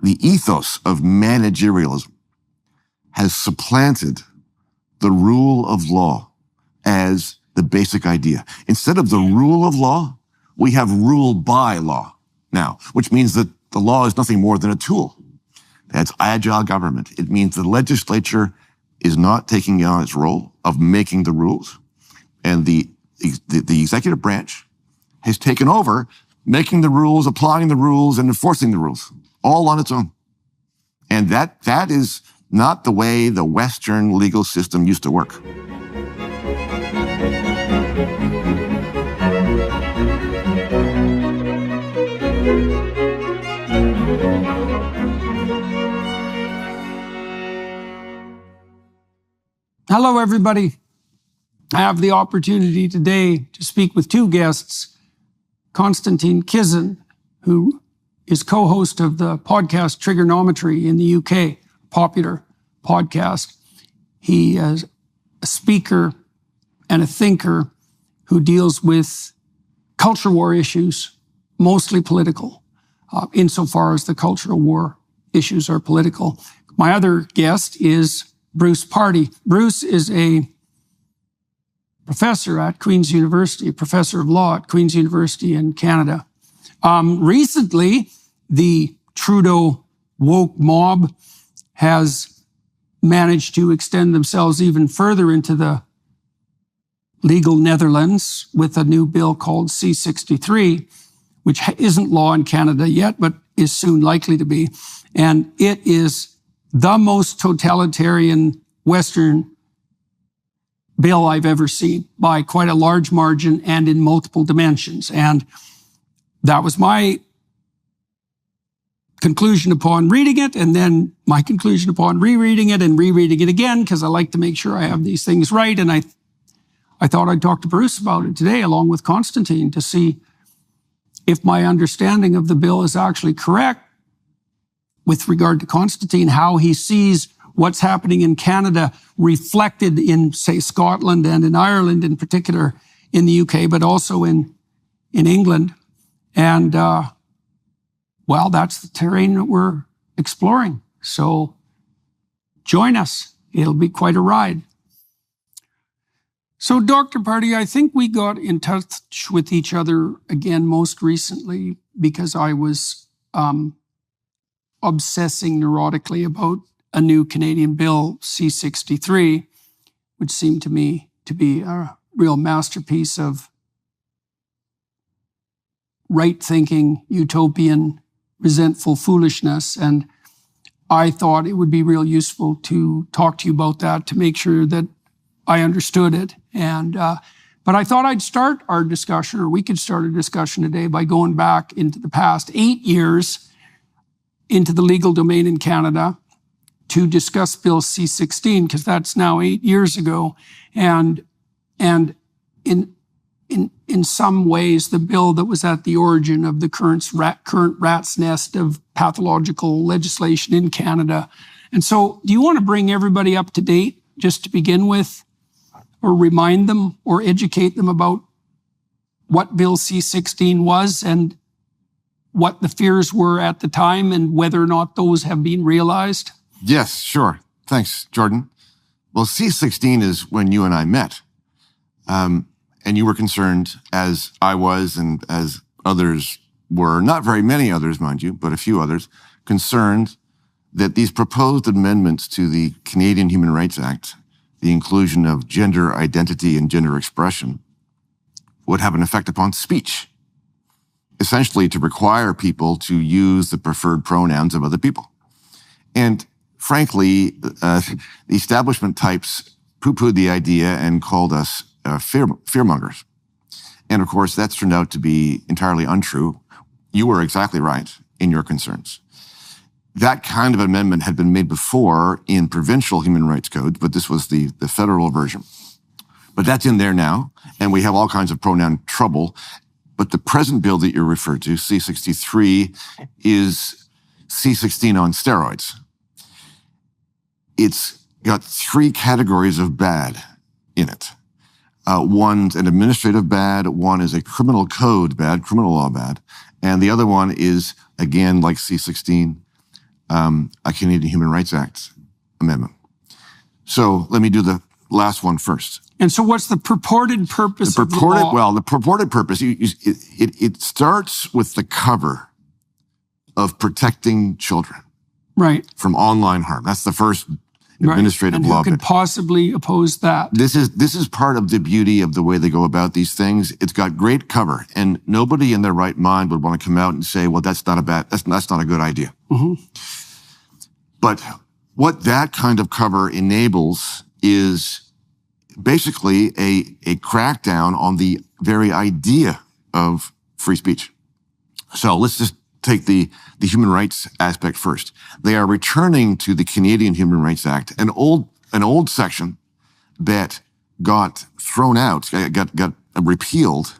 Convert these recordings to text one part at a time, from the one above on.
the ethos of managerialism has supplanted the rule of law as the basic idea. Instead of the rule of law, we have rule by law now, which means that the law is nothing more than a tool. That's agile government. It means the legislature is not taking on its role of making the rules, and the executive branch has taken over making the rules, applying the rules, and enforcing the rules, all on its own. And that is not the way the Western legal system used to work. Hello, everybody. I have the opportunity today to speak with two guests, Konstantin Kisin, who is co-host of the podcast Trigonometry in the UK, popular podcast. He is a speaker and a thinker who deals with culture war issues, mostly political, insofar as the cultural war issues are political. My other guest is Bruce Pardy. Bruce is a professor at Queen's University, a professor of law at Queen's University in Canada. Recently, the Trudeau woke mob has managed to extend themselves even further into the legal Netherlands with a new bill called C-63, which isn't law in Canada yet, but is soon likely to be. And it is the most totalitarian Western bill I've ever seen by quite a large margin and in multiple dimensions. And that was my conclusion upon reading it, and then my conclusion upon rereading it and rereading it again, because I like to make sure I have these things right. And I thought I'd talk to Bruce about it today, along with Konstantin, to see if my understanding of the bill is actually correct with regard to Konstantin, how he sees what's happening in Canada reflected in, say, Scotland and in Ireland in particular, in the UK, but also in England. And, well, that's the terrain that we're exploring. So join us. It'll be quite a ride. So, Dr. Pardy, I think we got in touch with each other again most recently because I was obsessing neurotically about a new Canadian bill, C-63, which seemed to me to be a real masterpiece of right-thinking, utopian, resentful foolishness. And I thought it would be real useful to talk to you about that, to make sure that I understood it. And but I thought I'd start our discussion, or we could start a discussion today by going back into the past 8 years into the legal domain in Canada to discuss Bill C-16, because that's now 8 years ago. And in some ways, the bill that was at the origin of the current rat's nest of pathological legislation in Canada. And so do you want to bring everybody up to date just to begin with, or remind them or educate them about what Bill C-16 was and what the fears were at the time and whether or not those have been realized? Yes, sure. Thanks, Jordan. Well, C-16 is when you and I met. And you were concerned, as I was and as others were, not very many others, mind you, but a few others, concerned that these proposed amendments to the Canadian Human Rights Act, the inclusion of gender identity and gender expression, would have an effect upon speech, essentially to require people to use the preferred pronouns of other people. And frankly, the establishment types poo-pooed the idea and called us fearmongers. And of course, that's turned out to be entirely untrue. You were exactly right in your concerns. That kind of amendment had been made before in provincial human rights codes, but this was the federal version. But that's in there now, and we have all kinds of pronoun trouble. But the present bill that you referred to, C-63, is C-16 on steroids. It's got 3 categories of bad in it. One's an administrative bad, one is a criminal code bad, criminal law bad, and the other one is, again, like C-16, a Canadian Human Rights Act amendment. So let me do the last one first. And so what's the purported purpose of the law? Well, the purported purpose, it starts with the cover of protecting children. Right. From online harm. That's the first administrative law. And who could possibly oppose that? This is part of the beauty of the way they go about these things. It's got great cover, and nobody in their right mind would want to come out and say, well, that's not a good idea. Mm-hmm. But what that kind of cover enables is basically a crackdown on the very idea of free speech. So let's just take the human rights aspect first. They are returning to the Canadian Human Rights Act, an old section that got thrown out, got repealed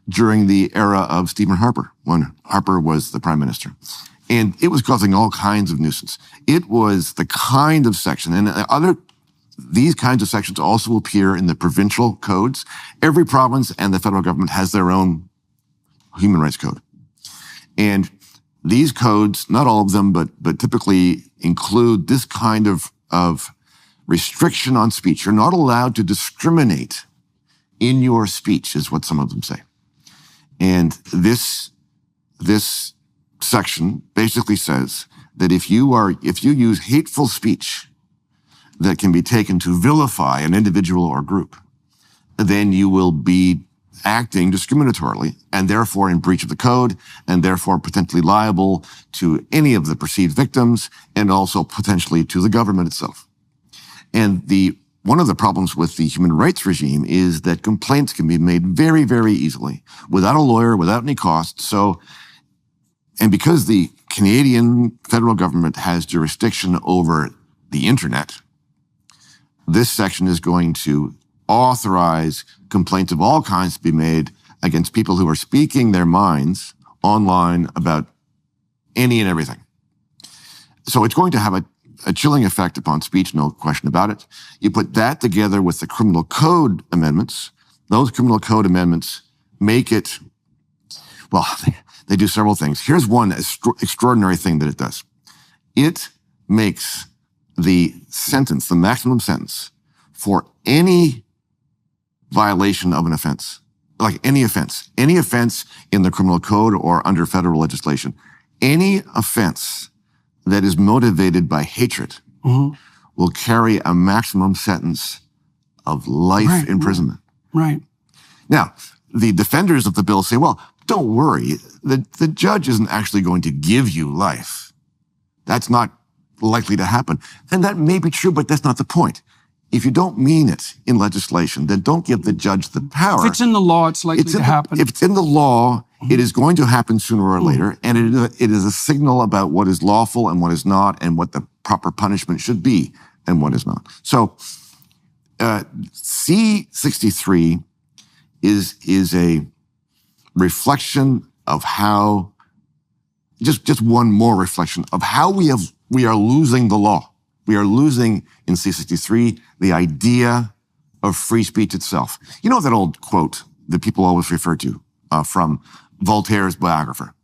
during the era of Stephen Harper, when Harper was the Prime Minister. And it was causing all kinds of nuisance. It was the kind of section, and these kinds of sections also appear in the provincial codes. Every province and the federal government has their own human rights code. And these codes, not all of them, but typically include this kind of restriction on speech. You're not allowed to discriminate in your speech, is what some of them say. And this section basically says that if you use hateful speech that can be taken to vilify an individual or group, then you will be acting discriminatorily and therefore in breach of the code and therefore potentially liable to any of the perceived victims and also potentially to the government itself. And one of the problems with the human rights regime is that complaints can be made very, very easily without a lawyer, without any cost. And because the Canadian federal government has jurisdiction over the internet, this section is going to authorize complaints of all kinds to be made against people who are speaking their minds online about any and everything. So it's going to have a chilling effect upon speech, no question about it. You put that together with the criminal code amendments. Those criminal code amendments make it, well, they do several things. Here's one extraordinary thing that it does. It makes the sentence, the maximum sentence for any violation of an offense, like any offense in the criminal code or under federal legislation, any offense that is motivated by hatred will carry a maximum sentence of life imprisonment. Right. Now, the defenders of the bill say, well, don't worry, the judge isn't actually going to give you life. That's not likely to happen. And that may be true, but that's not the point. If you don't mean it in legislation, then don't give the judge the power. If it's in the law, it's likely to happen. If it's in the law, it is going to happen sooner or later, and it is a signal about what is lawful and what is not, and what the proper punishment should be and what is not. So C-63 is a reflection of how, just one more reflection of how we are losing the law. We are losing in C-63 the idea of free speech itself. You know that old quote that people always refer to from Voltaire's biographer,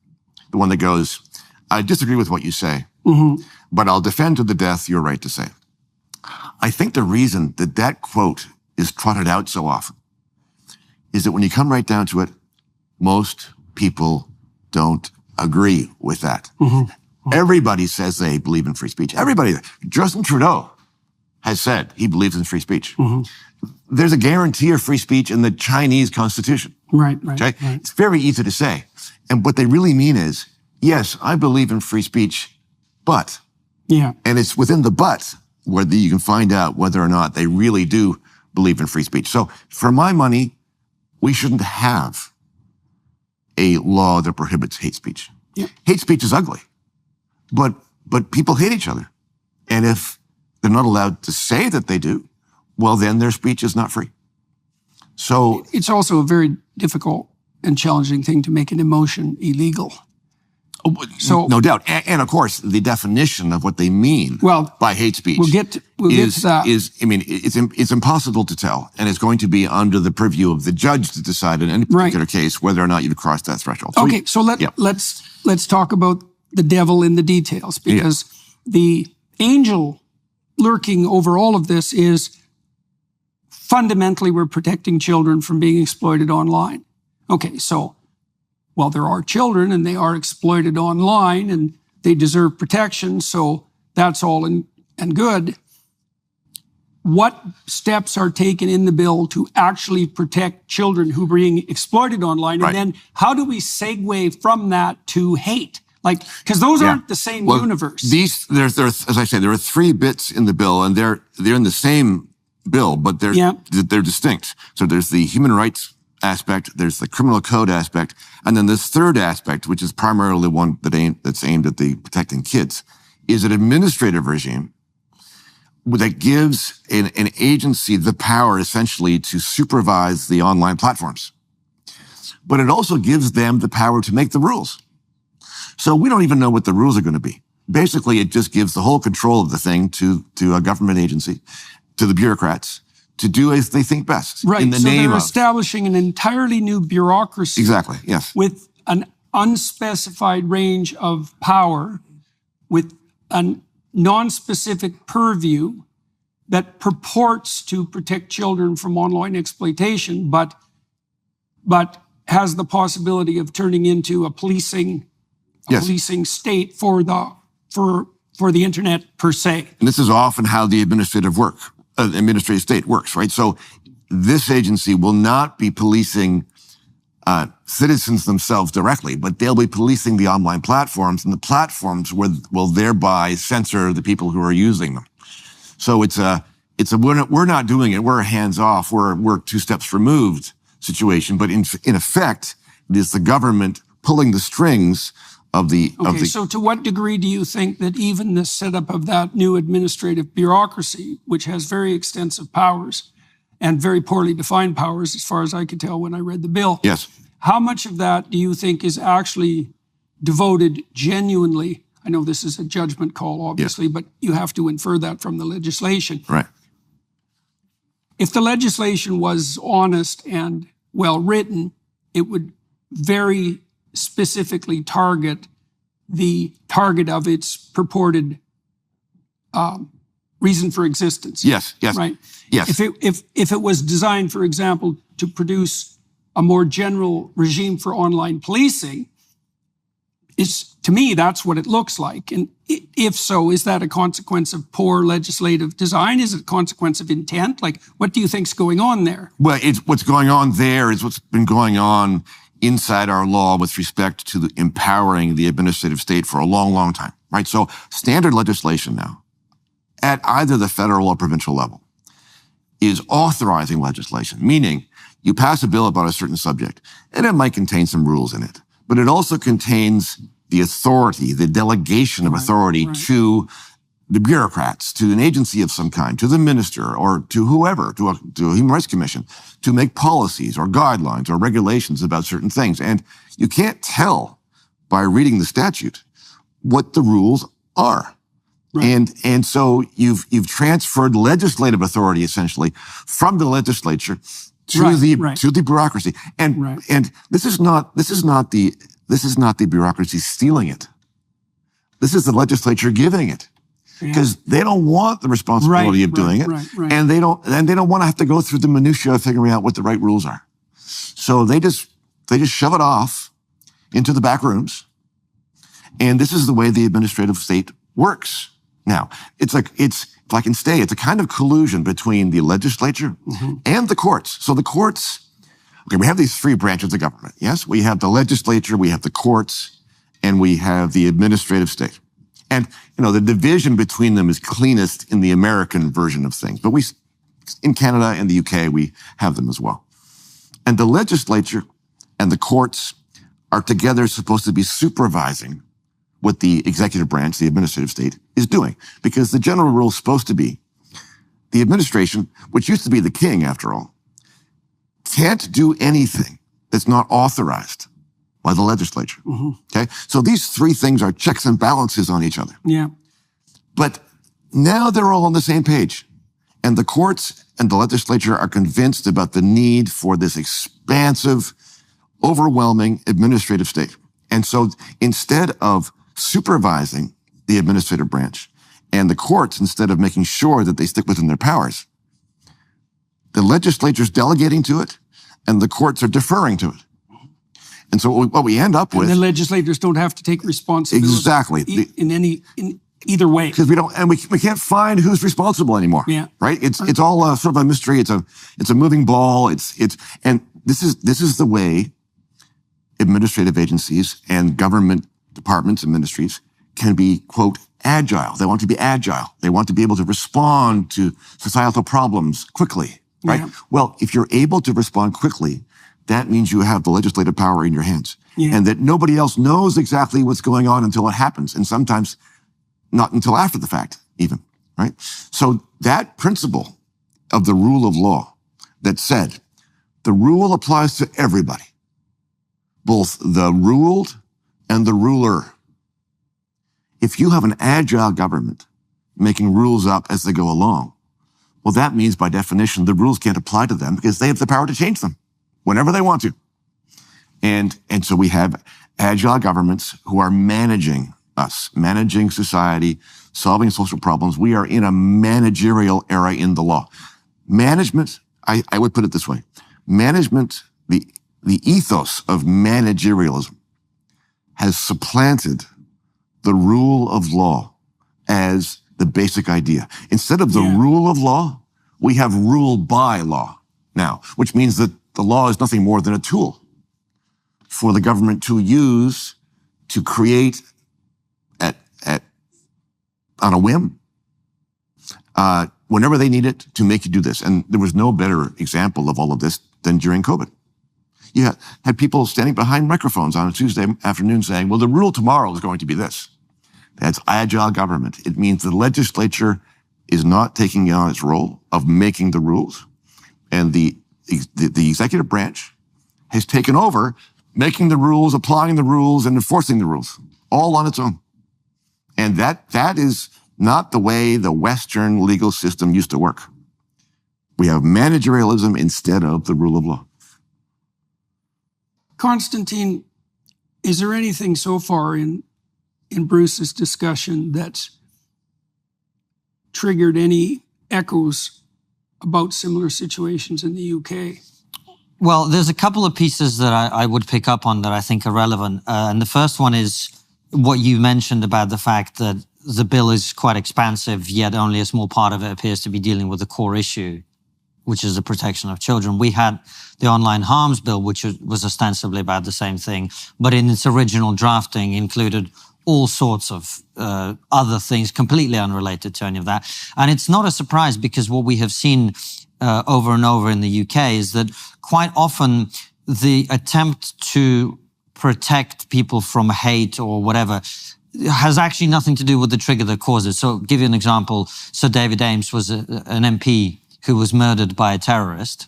the one that goes, I disagree with what you say, but I'll defend to the death your right to say. I think the reason that quote is trotted out so often is that when you come right down to it, most people don't agree with that. Everybody says they believe in free speech. Everybody. Justin Trudeau has said he believes in free speech. There's a guarantee of free speech in the Chinese constitution. Right. It's very easy to say. And what they really mean is, yes, I believe in free speech, but. Yeah. And it's within the but whether you can find out whether or not they really do believe in free speech. So for my money, we shouldn't have a law that prohibits hate speech. Yeah. Hate speech is ugly. But people hate each other. And if they're not allowed to say that they do, well, then their speech is not free. So it's also a very difficult and challenging thing to make an emotion illegal. So no doubt. And of course, the definition of what they mean by hate speech we'll get to that. It's impossible to tell. And it's going to be under the purview of the judge to decide in any particular case whether or not you've crossed that threshold. So let's talk about the devil in the details, because the angel lurking over all of this is fundamentally we're protecting children from being exploited online. Okay, so, well, there are children and they are exploited online and they deserve protection, so that's all and good. What steps are taken in the bill to actually protect children who are being exploited online? Right. And then how do we segue from that to hate? Like, because those aren't the same universe. There's, as I say, there are 3 bits in the bill, and they're in the same bill, but they're distinct. So there's the human rights aspect, there's the criminal code aspect, and then this third aspect, which is primarily one that's aimed at the protecting kids, is an administrative regime that gives an agency the power essentially to supervise the online platforms. But it also gives them the power to make the rules. So we don't even know what the rules are going to be. Basically, it just gives the whole control of the thing to a government agency, to the bureaucrats, to do as they think best. Right. In the name they're of establishing an entirely new bureaucracy. Exactly. Yes. With an unspecified range of power, with a non-specific purview that purports to protect children from online exploitation, but has the possibility of turning into a policing state for the internet per se. And this is often how the administrative state works, right? So this agency will not be policing citizens themselves directly, but they'll be policing the online platforms, and the platforms will thereby censor the people who are using them. So we're not doing it. We're hands off. We're 2 steps removed situation. But in effect, it is the government pulling the strings of the. Okay. So to what degree do you think that even the setup of that new administrative bureaucracy, which has very extensive powers and very poorly defined powers, as far as I could tell when I read the bill. Yes. How much of that do you think is actually devoted genuinely? I know this is a judgment call, obviously, but you have to infer that from the legislation. Right. If the legislation was honest and well written, it would very specifically target the target of its purported reason for existence. Yes. Yes. Right. Yes. If it was designed, for example, to produce a more general regime for online policing, to me, that's what it looks like. And if so, is that a consequence of poor legislative design? Is it a consequence of intent? Like, what do you think's going on there? Well, what's going on there is what's been going on inside our law with respect to empowering the administrative state for a long, long time, right? So standard legislation now, at either the federal or provincial level, is authorizing legislation, meaning you pass a bill about a certain subject, and it might contain some rules in it, but it also contains the authority, the delegation of authority to the bureaucrats, to an agency of some kind, to the minister, or to whoever, to a Human Rights Commission, to make policies or guidelines or regulations about certain things. And you can't tell by reading the statute what the rules are. Right. And so you've transferred legislative authority essentially from the legislature to the bureaucracy. And this is not the bureaucracy stealing it. This is the legislature giving it. Because they don't want the responsibility of doing it, and they don't want to have to go through the minutiae of figuring out what the right rules are. So they just shove it off into the back rooms, and this is the way the administrative state works. Now, it's a kind of collusion between the legislature and the courts. So the courts, we have these 3 branches of government. Yes, we have the legislature, we have the courts, and we have the administrative state. And, the division between them is cleanest in the American version of things. But in Canada and the UK, we have them as well. And the legislature and the courts are together supposed to be supervising what the executive branch, the administrative state, is doing. Because the general rule is supposed to be the administration, which used to be the king, after all, can't do anything that's not authorized by the legislature. Okay? So these 3 things are checks and balances on each other. Yeah. But now they're all on the same page. And the courts and the legislature are convinced about the need for this expansive, overwhelming administrative state. And so instead of supervising the administrative branch, And the courts, instead of making sure that they stick within their powers, the legislature's delegating to it, and the courts are deferring to it. And so what we end up with... And the legislators don't have to take responsibility. Exactly. In either way. Because we can't find who's responsible anymore. Yeah. Right? It's all sort of a mystery. It's a moving ball. And this is the way administrative agencies and government departments and ministries can be, quote, agile. They want to be agile. They want to be able to respond to societal problems quickly, right? Yeah. Well, if you're able to respond quickly, that means you have the legislative power in your hands. Yeah. And that nobody else knows exactly what's going on until it happens. And sometimes not until after the fact, even, right? So that principle of the rule of law that said the rule applies to everybody, both the ruled and the ruler. If you have an agile government making rules up as they go along, well, that means by definition, the rules can't apply to them because they have the power to change them whenever they want to. And so we have agile governments who are managing us, managing society, solving social problems. We are in a managerial era in the law. Management, I would put it this way. Management, the ethos of managerialism has supplanted the rule of law as the basic idea. Instead of the rule of law, we have rule by law now, which means that the law is nothing more than a tool for the government to use to create on a whim, whenever they need it to make you do this. And there was no better example of all of this than during COVID. You had people standing behind microphones on a Tuesday afternoon saying, well, the rule tomorrow is going to be this. That's agile government. It means the legislature is not taking on its role of making the rules. And the executive branch has taken over making the rules, applying the rules, and enforcing the rules, all on its own. And that is not the way the Western legal system used to work. We have managerialism instead of the rule of law. Konstantin, is there anything so far in Bruce's discussion that's triggered any echoes about similar situations in the UK? Well, there's a couple of pieces that I would pick up on that I think are relevant. And the first one is what you mentioned about the fact that the bill is quite expansive, yet only a small part of it appears to be dealing with the core issue, which is the protection of children. We had the online harms bill, which was ostensibly about the same thing, but in its original drafting included all sorts of other things completely unrelated to any of that. And it's not a surprise because what we have seen over and over in the UK is that quite often the attempt to protect people from hate or whatever has actually nothing to do with the trigger that causes. So I'll give you an example. Sir David Ames was an MP who was murdered by a terrorist.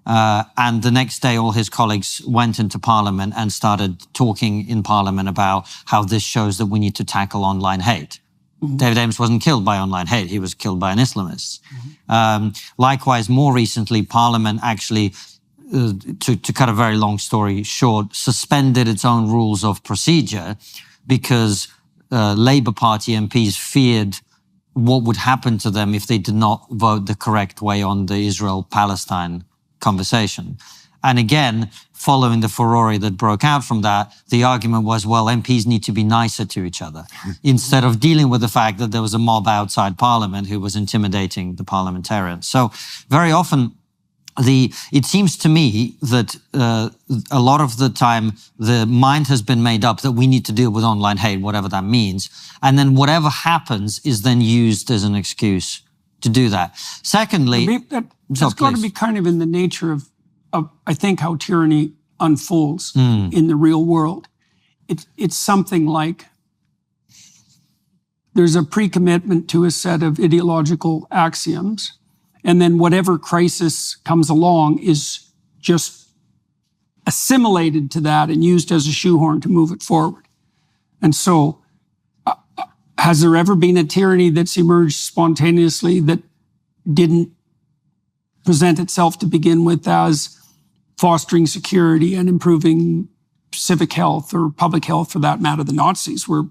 And the next day, all his colleagues went into Parliament and started talking in Parliament about how this shows that we need to tackle online hate. Mm-hmm. David Ames wasn't killed by online hate. He was killed by an Islamist. Mm-hmm. Likewise, more recently, Parliament actually, to cut a very long story short, suspended its own rules of procedure because Labour Party MPs feared what would happen to them if they did not vote the correct way on the Israel-Palestine conversation. And again, following the furore that broke out from that, the argument was, well, MPs need to be nicer to each other instead of dealing with the fact that there was a mob outside Parliament who was intimidating the parliamentarians. So very often, it seems to me that a lot of the time the mind has been made up that we need to deal with online hate, whatever that means. And then whatever happens is then used as an excuse to do that. Secondly... That's got to be kind of in the nature of I think, how tyranny unfolds in the real world. It's something like there's a pre-commitment to a set of ideological axioms, and then whatever crisis comes along is just assimilated to that and used as a shoehorn to move it forward. And so, has there ever been a tyranny that's emerged spontaneously that didn't present itself to begin with as fostering security and improving civic health or public health for that matter? The Nazis were,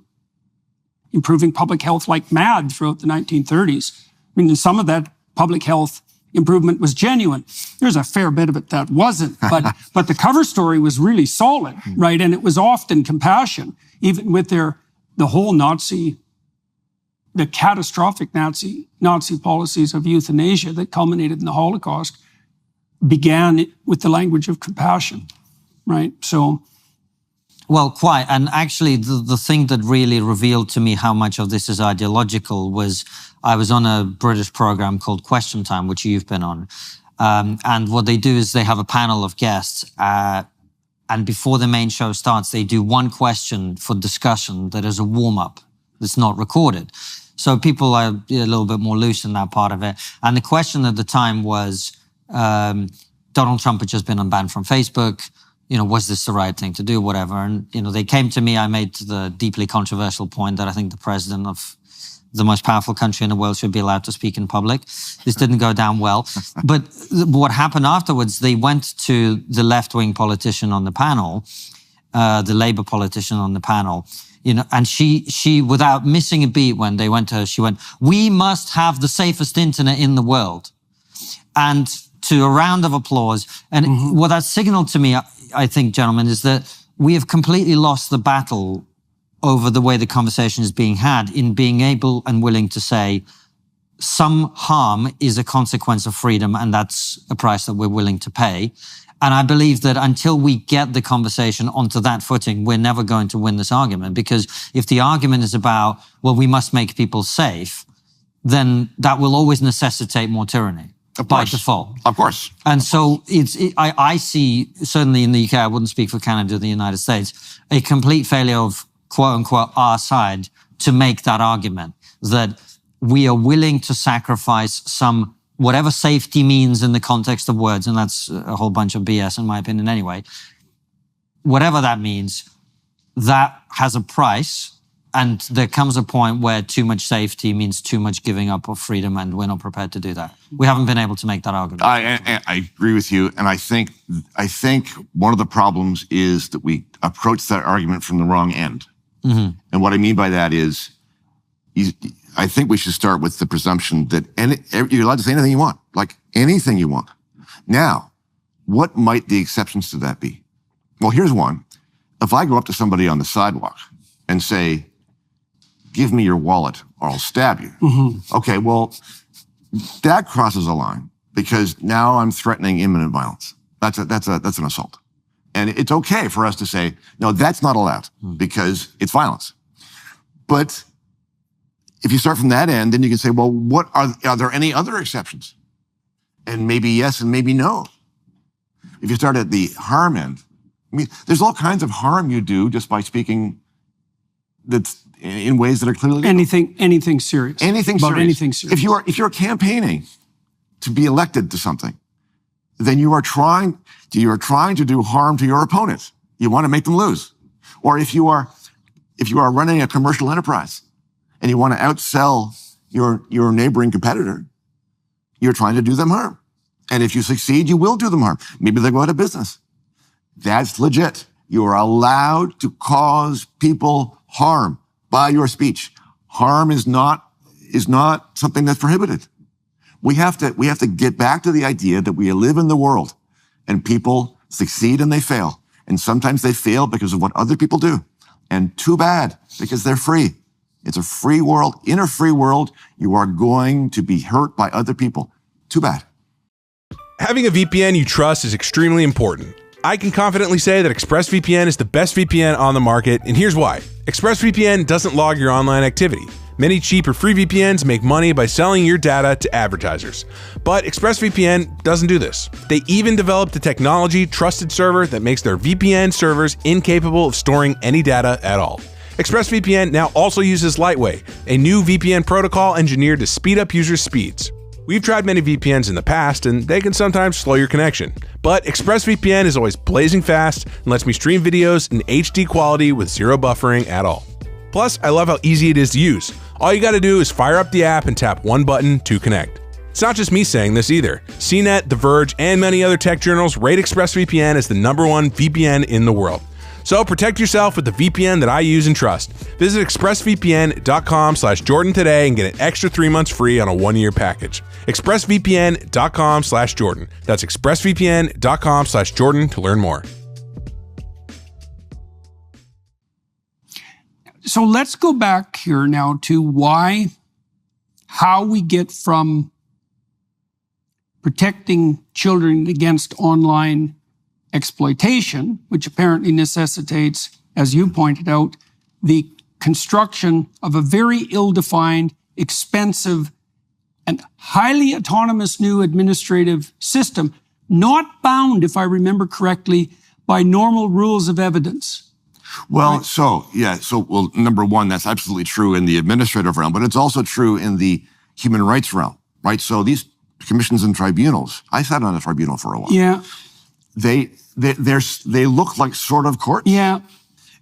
improving public health like mad throughout the 1930s. I mean, some of that public health improvement was genuine. There's a fair bit of it that wasn't, but the cover story was really solid, right? And it was often compassion, even with the whole the catastrophic Nazi policies of euthanasia that culminated in the Holocaust began with the language of compassion, right? So, well, quite. And actually, the thing that really revealed to me how much of this is ideological was I was on a British program called Question Time, which you've been on. And what they do is they have a panel of guests. And before the main show starts, they do one question for discussion that is a warm-up that's not recorded. So people are a little bit more loose in that part of it. And the question at the time was, Donald Trump had just been unbanned from Facebook. You know, was this the right thing to do, whatever? And, you know, they came to me, I made the deeply controversial point that I think the president of the most powerful country in the world should be allowed to speak in public. This didn't go down well. But what happened afterwards, they went to the left-wing politician on the panel, the Labour politician on the panel, you know, and she, without missing a beat when they went to her, she went, "We must have the safest internet in the world." And to a round of applause. And what that signaled to me, I think, gentlemen, is that we have completely lost the battle over the way the conversation is being had in being able and willing to say some harm is a consequence of freedom and that's a price that we're willing to pay. And I believe that until we get the conversation onto that footing, we're never going to win this argument. Because if the argument is about, well, we must make people safe, then that will always necessitate more tyranny. By default. Of course. And so I see, certainly in the UK, I wouldn't speak for Canada or the United States, a complete failure of quote unquote our side to make that argument that we are willing to sacrifice some, whatever safety means in the context of words, and that's a whole bunch of BS in my opinion anyway. Whatever that means, that has a price. And there comes a point where too much safety means too much giving up of freedom, and we're not prepared to do that. We haven't been able to make that argument. I agree with you, and I think one of the problems is that we approach that argument from the wrong end. And what I mean by that is, I think we should start with the presumption that you're allowed to say anything you want, like anything you want. Now, what might the exceptions to that be? Well, here's one. If I go up to somebody on the sidewalk and say, "Give me your wallet or I'll stab you." Okay, well, that crosses a line because now I'm threatening imminent violence. That's an assault. And it's okay for us to say, no, that's not allowed because it's violence. But if you start from that end, then you can say, well, what are there any other exceptions? And maybe yes and maybe no. If you start at the harm end, I mean, there's all kinds of harm you do just by speaking that's in ways that are clearly legal. Anything serious. Anything about serious. Anything serious. If you're campaigning to be elected to something, then you are trying to do harm to your opponent. You want to make them lose. Or if you are running a commercial enterprise and you want to outsell your neighboring competitor, you're trying to do them harm. And if you succeed, you will do them harm. Maybe they go out of business. That's legit. You are allowed to cause people harm by your speech. Harm is not something that's prohibited. We have to get back to the idea that we live in the world and people succeed and they fail. And sometimes they fail because of what other people do. And too bad, because they're free. It's a free world. In a free world, you are going to be hurt by other people. Too bad. Having a VPN you trust is extremely important. I can confidently say that ExpressVPN is the best VPN on the market, and here's why. ExpressVPN doesn't log your online activity. Many cheap or free VPNs make money by selling your data to advertisers. But ExpressVPN doesn't do this. They even developed a technology trusted server that makes their VPN servers incapable of storing any data at all. ExpressVPN now also uses Lightway, a new VPN protocol engineered to speed up users' speeds. We've tried many VPNs in the past, and they can sometimes slow your connection. But ExpressVPN is always blazing fast and lets me stream videos in HD quality with zero buffering at all. Plus, I love how easy it is to use. All you gotta do is fire up the app and tap one button to connect. It's not just me saying this either. CNET, The Verge, and many other tech journals rate ExpressVPN as the #1 VPN in the world. So protect yourself with the VPN that I use and trust. Visit expressvpn.com/Jordan today and get an extra 3 months free on a 1-year package. expressvpn.com/Jordan. That's expressvpn.com/Jordan to learn more. So let's go back here now to how we get from protecting children against online exploitation, which apparently necessitates, as you pointed out, the construction of a very ill-defined, expensive, and highly autonomous new administrative system, not bound, if I remember correctly, by normal rules of evidence. Well, right. Number one, that's absolutely true in the administrative realm, but it's also true in the human rights realm, right? So these commissions and tribunals, I sat on a tribunal for a while. Yeah. They look like sort of courts. Yeah.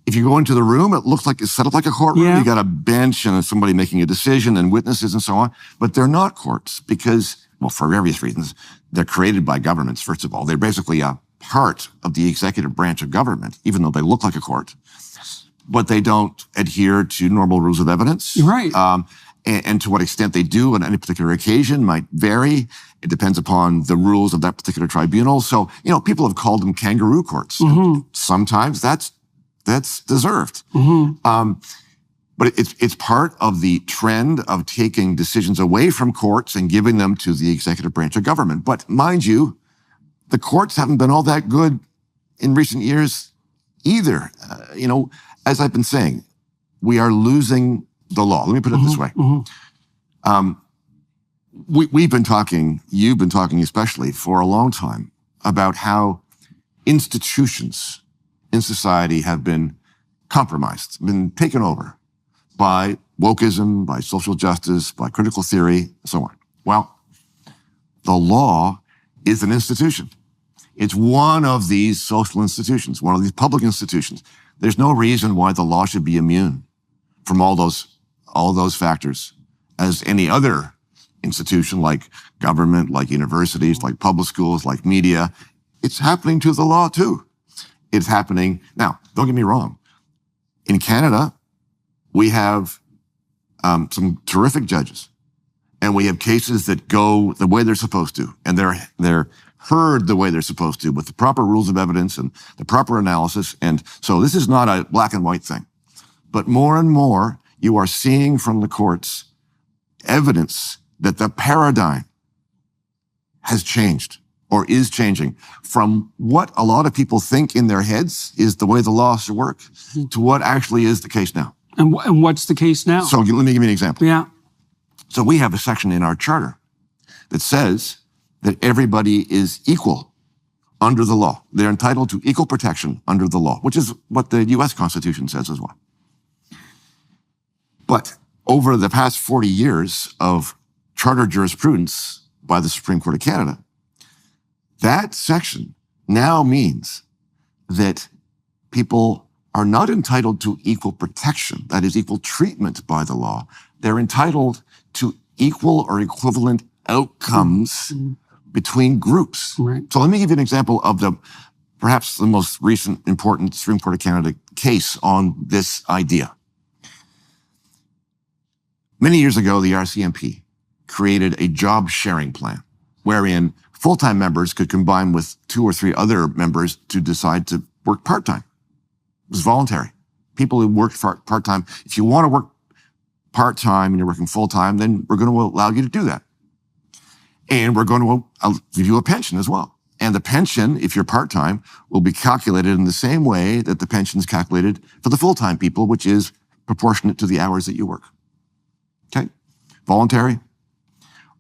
If you go into the room, it looks like it's set up like a courtroom. Yeah. You got a bench and somebody making a decision and witnesses and so on, but they're not courts because, well, for various reasons, they're created by governments, first of all. They're basically a part of the executive branch of government, even though they look like a court, but they don't adhere to normal rules of evidence. Right. And to what extent they do on any particular occasion might vary. It depends upon the rules of that particular tribunal. So, people have called them kangaroo courts. Mm-hmm. Sometimes that's deserved. Mm-hmm. But it's part of the trend of taking decisions away from courts and giving them to the executive branch of government. But mind you, the courts haven't been all that good in recent years either. As I've been saying, we are losing the law. Let me put it this way. Mm-hmm. We've been talking, you've been talking especially for a long time about how institutions in society have been compromised, been taken over by wokeism, by social justice, by critical theory, and so on. Well, the law is an institution. It's one of these social institutions, one of these public institutions. There's no reason why the law should be immune from all those factors as any other institution like government, like universities, like public schools, like media. It's happening to the law too. It's happening. Now, don't get me wrong. In Canada, we have some terrific judges, and we have cases that go the way they're supposed to, and they're heard the way they're supposed to with the proper rules of evidence and the proper analysis. And so this is not a black and white thing. But more and more, you are seeing from the courts evidence that the paradigm has changed or is changing from what a lot of people think in their heads is the way the law should work to what actually is the case now. And what's the case now? So let me give you an example. Yeah. So we have a section in our charter that says that everybody is equal under the law. They're entitled to equal protection under the law, which is what the U.S. Constitution says as well. But over the past 40 years of charter jurisprudence by the Supreme Court of Canada, that section now means that people are not entitled to equal protection, that is equal treatment by the law. They're entitled to equal or equivalent outcomes between groups. Right. So let me give you an example of perhaps the most recent important Supreme Court of Canada case on this idea. Many years ago, the RCMP created a job sharing plan wherein full-time members could combine with 2 or 3 other members to decide to work part-time. It was voluntary. People who worked part-time, if you want to work part-time and you're working full-time, then we're going to allow you to do that. And we're going to give you a pension as well. And the pension, if you're part-time, will be calculated in the same way that the pension is calculated for the full-time people, which is proportionate to the hours that you work. Okay? Voluntary.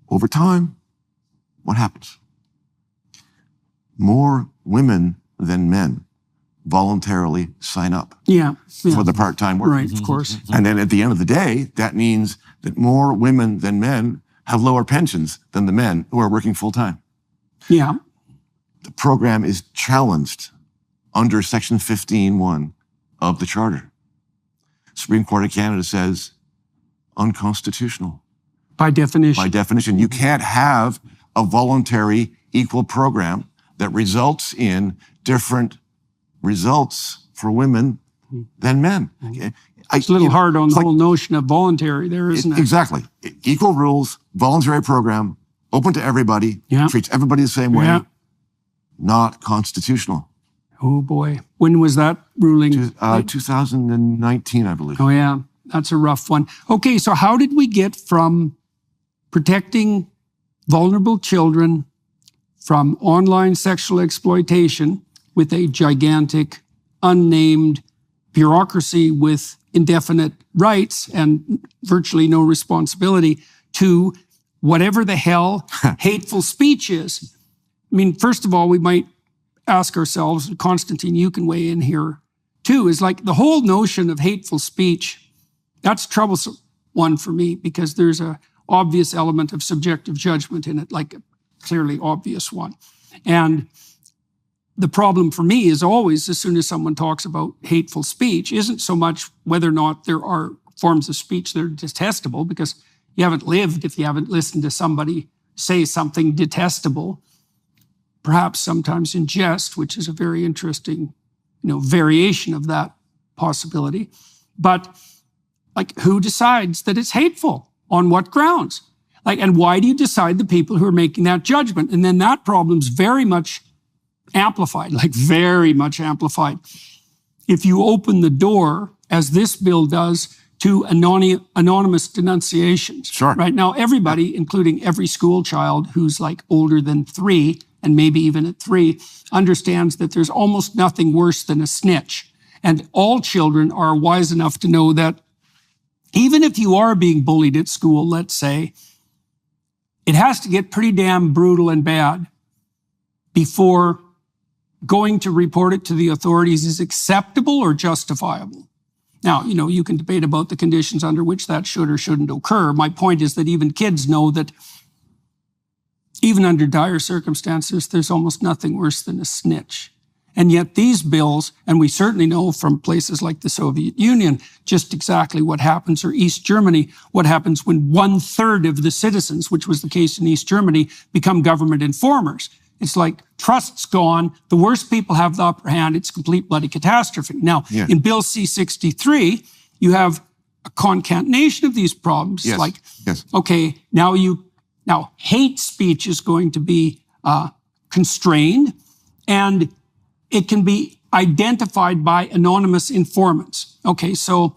Over time, what happens? More women than men voluntarily sign up for the part-time work. Right, of course. And then at the end of the day, that means that more women than men have lower pensions than the men who are working full-time. Yeah. The program is challenged under Section 15(1) of the Charter. Supreme Court of Canada says unconstitutional. By definition. By definition. You can't have a voluntary equal program that results in different results for women than men. Okay? It's a little hard on the whole notion of voluntary there, isn't it? Exactly. Equal rules, voluntary program, open to everybody, treats everybody the same way. Not constitutional. Oh boy. When was that ruling? 2019, I believe. Oh yeah, that's a rough one. Okay, so how did we get from protecting vulnerable children from online sexual exploitation with a gigantic, unnamed bureaucracy with indefinite rights and virtually no responsibility to whatever the hell hateful speech is? I mean, first of all, we might ask ourselves, and Konstantin, you can weigh in here too, is like the whole notion of hateful speech, that's a troublesome one for me because there's a obvious element of subjective judgment in it, like a clearly obvious one. And the problem for me is always, as soon as someone talks about hateful speech, isn't so much whether or not there are forms of speech that are detestable, because you haven't lived if you haven't listened to somebody say something detestable, perhaps sometimes in jest, which is a very interesting, variation of that possibility. But like, who decides that it's hateful? On what grounds? And why do you decide the people who are making that judgment? And then that problem's very much amplified, very much amplified. If you open the door, as this bill does, to anonymous denunciations. Sure. Right now, everybody, including every school child who's older than 3, and maybe even at 3, understands that there's almost nothing worse than a snitch. And all children are wise enough to know that even if you are being bullied at school, let's say, it has to get pretty damn brutal and bad before going to report it to the authorities is acceptable or justifiable. Now, you can debate about the conditions under which that should or shouldn't occur. My point is that even kids know that even under dire circumstances, there's almost nothing worse than a snitch. And yet these bills, and we certainly know from places like the Soviet Union, just exactly what happens, or East Germany, what happens when 1/3 of the citizens, which was the case in East Germany, become government informers. It's like trust's gone. The worst people have the upper hand. It's complete bloody catastrophe. Now, in Bill C-63, you have a concatenation of these problems. Yes. Okay, now hate speech is going to be constrained, and it can be identified by anonymous informants. Okay, so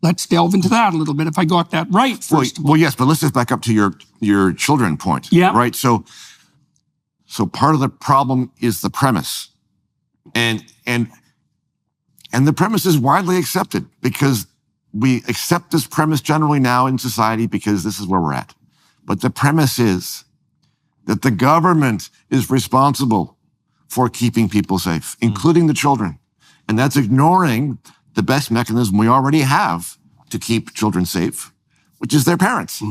let's delve into that a little bit. If I got that right, first of all. Well, yes, but let's just back up to your children point. Yeah. Right. So part of the problem is the premise, and the premise is widely accepted because we accept this premise generally now in society because this is where we're at. But the premise is that the government is responsible for keeping people safe, including the children. And that's ignoring the best mechanism we already have to keep children safe, which is their parents,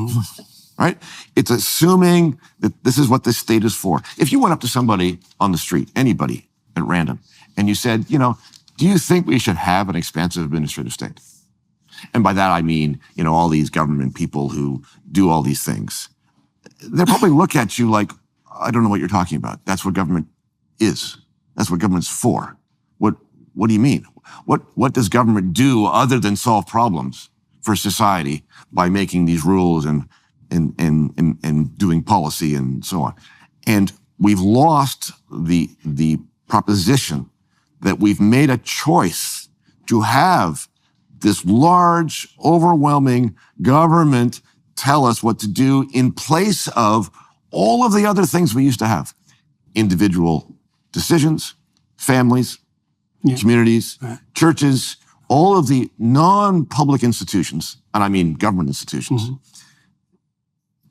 right? It's assuming that this is what this state is for. If you went up to somebody on the street, anybody at random, and you said, do you think we should have an expansive administrative state? And by that, I mean, all these government people who do all these things. They'll probably look at you like, I don't know what you're talking about. That's what government is. That's what government's for. What do you mean? What does government do other than solve problems for society by making these rules and doing policy and so on? And we've lost the proposition that we've made a choice to have this large, overwhelming government tell us what to do in place of all of the other things we used to have. Individual decisions, families, communities, churches, all of the non-public institutions, and I mean government institutions.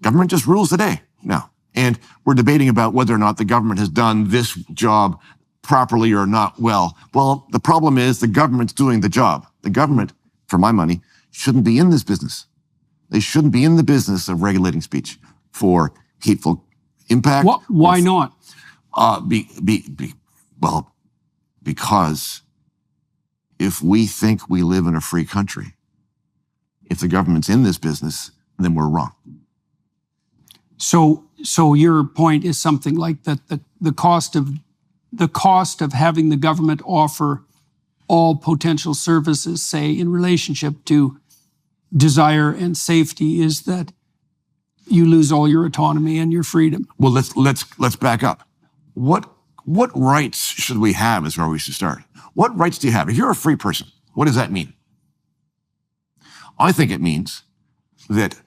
Government just rules the day now. And we're debating about whether or not the government has done this job properly or not well. Well, the problem is the government's doing the job. The government, for my money, shouldn't be in this business. They shouldn't be in the business of regulating speech for hateful impact. Why not? Because if we think we live in a free country, if the government's in this business, then we're wrong. So your point is something like that the cost of having the government offer all potential services say in relationship to desire and safety is that you lose all your autonomy and your freedom. Well, let's back up. What rights should we have is where we should start. What rights do you have? If you're a free person, what does that mean? I think it means that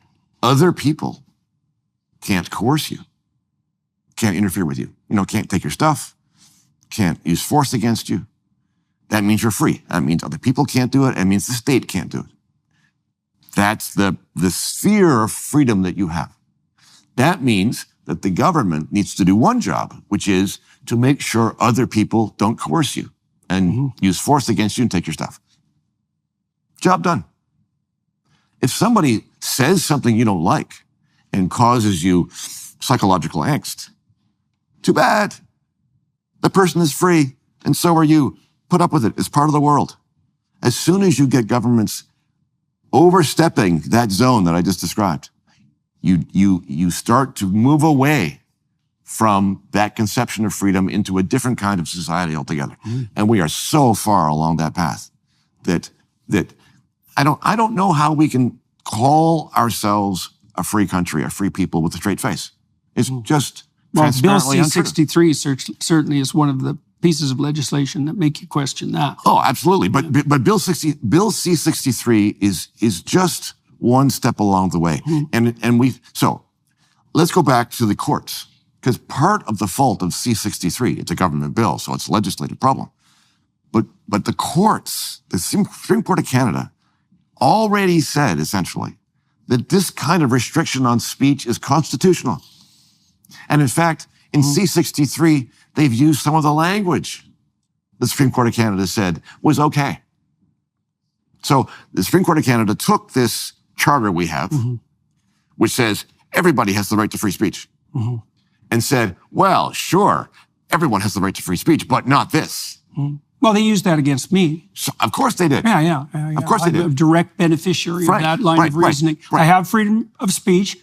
other people can't coerce you, can't interfere with you, can't take your stuff, can't use force against you. That means you're free. That means other people can't do it. That means the state can't do it. That's the sphere of freedom that you have. That means that the government needs to do one job, which is to make sure other people don't coerce you and use force against you and take your stuff. Job done. If somebody says something you don't like and causes you psychological angst, too bad. The person is free, and so are you. Put up with it. It's part of the world. As soon as you get governments overstepping that zone that I just described, you start to move away from that conception of freedom into a different kind of society altogether. And we are so far along that path that I don't know how we can call ourselves a free country, a free people with a straight face. It's just transparently Bill untrue. C-63 certainly is one of the pieces of legislation that make you question that. Oh, absolutely. But Bill C-63 is just one step along the way. So let's go back to the courts, because part of the fault of C-63, it's a government bill, so it's a legislative problem. But the courts, the Supreme Court of Canada, already said essentially that this kind of restriction on speech is constitutional. And in fact, in C-63, they've used some of the language the Supreme Court of Canada said was okay. So the Supreme Court of Canada took this charter we have, which says everybody has the right to free speech, and said, well, sure, everyone has the right to free speech, but not this. Well, they used that against me. So, of course they did. Yeah. Of course they did. I'm a direct beneficiary of that line of reasoning. Right. I have freedom of speech,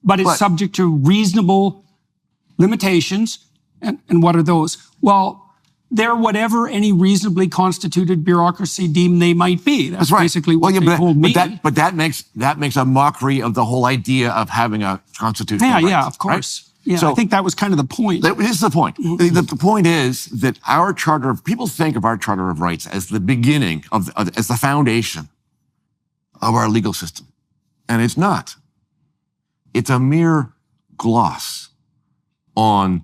but it's subject to reasonable limitations. And what are those? Well, they're whatever any reasonably constituted bureaucracy deem they might be. That's right. Basically what they told me. But that makes a mockery of the whole idea of having a constitutional right. Yeah, of course. Right? Yeah, so, I think that was kind of the point. That is the point. The point is that our charter people think of our Charter of Rights as the beginning as the foundation of our legal system. And it's not. It's a mere gloss on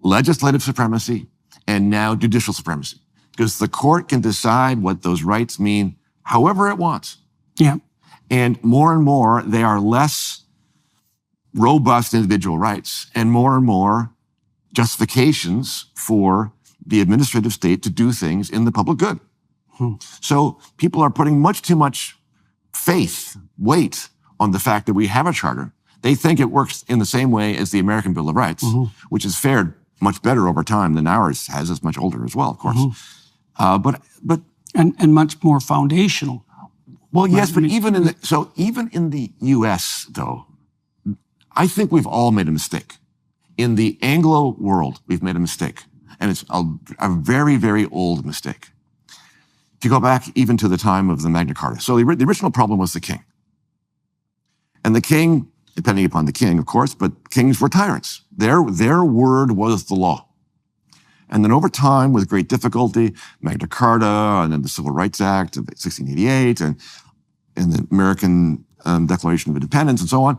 legislative supremacy and now judicial supremacy, because the court can decide what those rights mean however it wants. Yeah. And more they are less robust individual rights and more justifications for the administrative state to do things in the public good. So people are putting much too much weight on the fact that we have a charter. They think it works in the same way as the American Bill of Rights, which has fared much better over time than ours has. It's much older as well, of course. But much more foundational. Well, yes, but even in the U.S., though, I think we've all made a mistake. In the Anglo world, we've made a mistake, and it's a very, very old mistake. If you go back even to the time of the Magna Carta, so the original problem was the king, and the king, depending upon the king, of course, but kings were tyrants. Their word was the law. And then over time, with great difficulty, Magna Carta, and then the Civil Rights Act of 1688, and the American Declaration of Independence, and so on,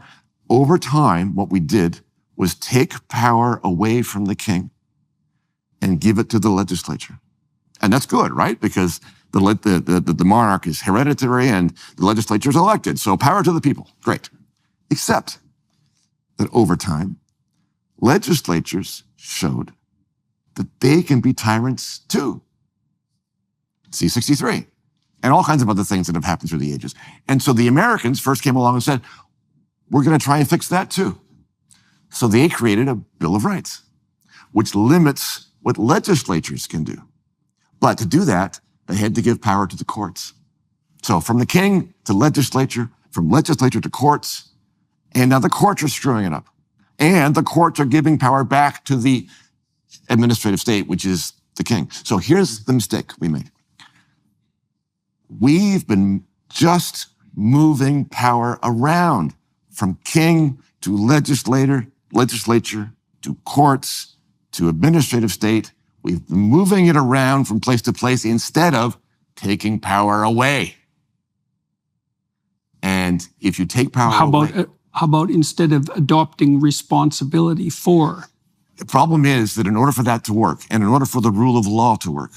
over time, what we did was take power away from the king and give it to the legislature. And that's good, right? Because the monarch is hereditary and the legislature is elected. So power to the people. Great. Except that over time, legislatures showed that they can be tyrants too. C-63 and all kinds of other things that have happened through the ages. And so the Americans first came along and said, we're going to try and fix that too. So they created a Bill of Rights, which limits what legislatures can do. But to do that, they had to give power to the courts. So from the king to legislature, from legislature to courts, and now the courts are screwing it up. And the courts are giving power back to the administrative state, which is the king. So here's the mistake we made. we've been just moving power around from king to legislature to courts to administrative state. We've been moving it around from place to place instead of taking power away. And if you take power away... How about instead of adopting responsibility for? The problem is that in order for that to work, and in order for the rule of law to work,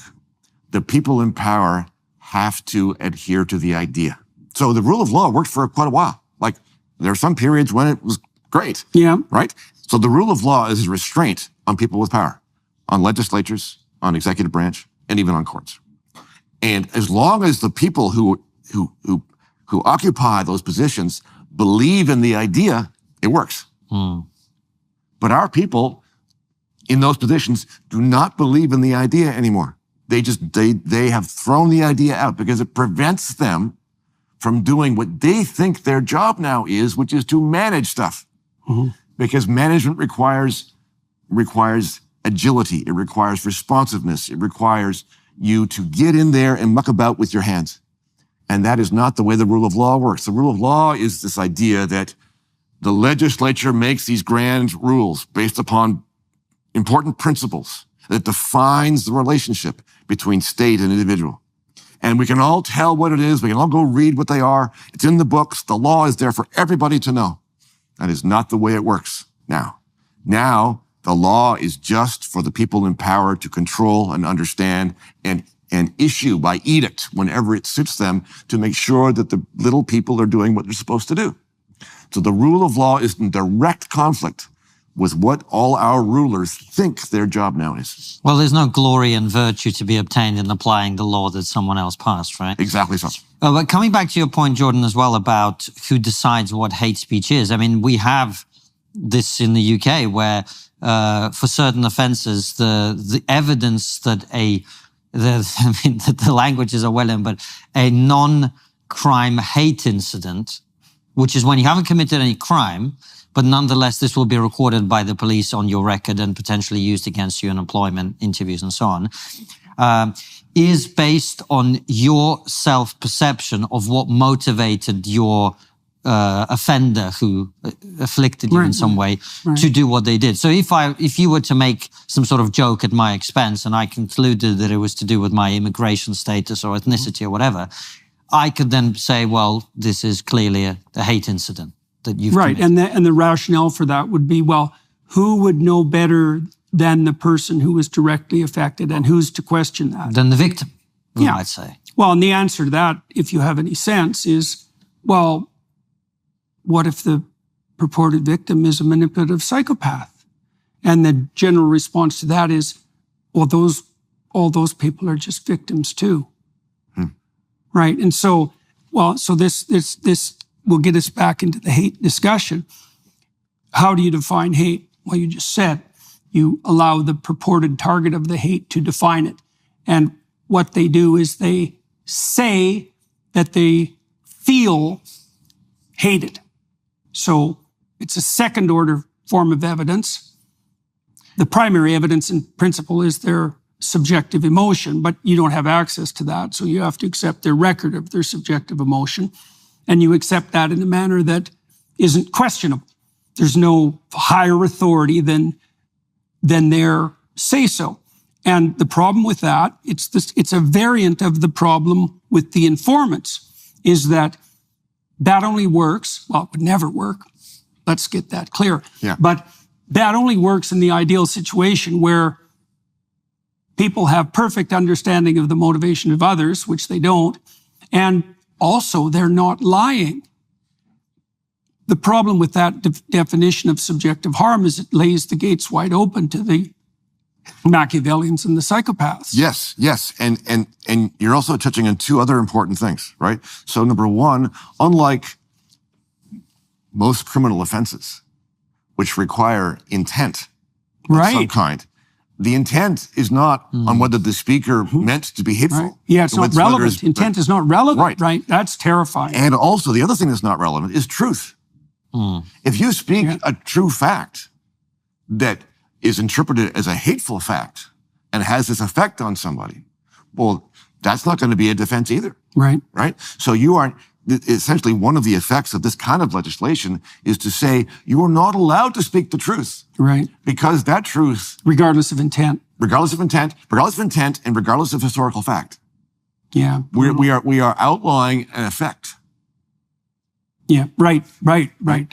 the people in power have to adhere to the idea. So the rule of law worked for quite a while. Like, there are some periods when it was great. Yeah. Right? So the rule of law is a restraint on people with power, on legislatures, on executive branch, and even on courts. And as long as the people who occupy those positions believe in the idea, it works. But our people in those positions do not believe in the idea anymore. They have thrown the idea out because it prevents them from doing what they think their job now is, which is to manage stuff. Because management requires agility. It requires responsiveness. It requires you to get in there and muck about with your hands. And that is not the way the rule of law works. The rule of law is this idea that the legislature makes these grand rules based upon important principles that defines the relationship between state and individual. And we can all tell what it is. We can all go read what they are. It's in the books. The law is there for everybody to know. That is not the way it works now. Now, the law is just for the people in power to control and understand and issue by edict whenever it suits them to make sure that the little people are doing what they're supposed to do. So the rule of law is in direct conflict with what all our rulers think their job now is. Well, there's no glory and virtue to be obtained in applying the law that someone else passed, right? Exactly so. But coming back to your point, Jordan, as well, about who decides what hate speech is. I mean, we have this in the UK where for certain offences, the evidence that the languages are well in, but a non-crime hate incident, which is when you haven't committed any crime, but nonetheless, this will be recorded by the police on your record and potentially used against you in employment interviews and so on, is based on your self-perception of what motivated your offender who afflicted you in some way to do what they did. So if you were to make some sort of joke at my expense and I concluded that it was to do with my immigration status or ethnicity or whatever, I could then say, well, this is clearly a hate incident that you've committed. And the rationale for that would be, well, who would know better than the person who was directly affected, and who's to question that? Than the victim, we might say. Well, and the answer to that, if you have any sense, is, well, what if the purported victim is a manipulative psychopath? And the general response to that is, well, all those people are just victims too. Right? And so this will get us back into the hate discussion. How do you define hate? Well, you just said you allow the purported target of the hate to define it. And what they do is they say that they feel hated. So it's a second order form of evidence. The primary evidence in principle is their subjective emotion, but you don't have access to that. So you have to accept their record of their subjective emotion. And you accept that in a manner that isn't questionable. There's no higher authority than their say-so. And the problem with that, it's a variant of the problem with the informants, is that only works, well, it would never work. Let's get that clear. Yeah. But that only works in the ideal situation where people have perfect understanding of the motivation of others, which they don't, and also they're not lying. The problem with that definition of subjective harm is it lays the gates wide open to the Machiavellians and the psychopaths. Yes. And you're also touching on two other important things, right? So number one, unlike most criminal offenses, which require intent of some kind, the intent is not on whether the speaker meant to be hateful. Right. Yeah, it's not relevant. Intent is not relevant, right? That's terrifying. And also, the other thing that's not relevant is truth. If you speak a true fact that is interpreted as a hateful fact and has this effect on somebody, well, that's not going to be a defense either. Right. Right? So you aren't, essentially one of the effects of this kind of legislation is to say you are not allowed to speak the truth. Right. Because that truth, regardless of intent, and regardless of historical fact. Yeah. We are outlawing an effect. Yeah, right.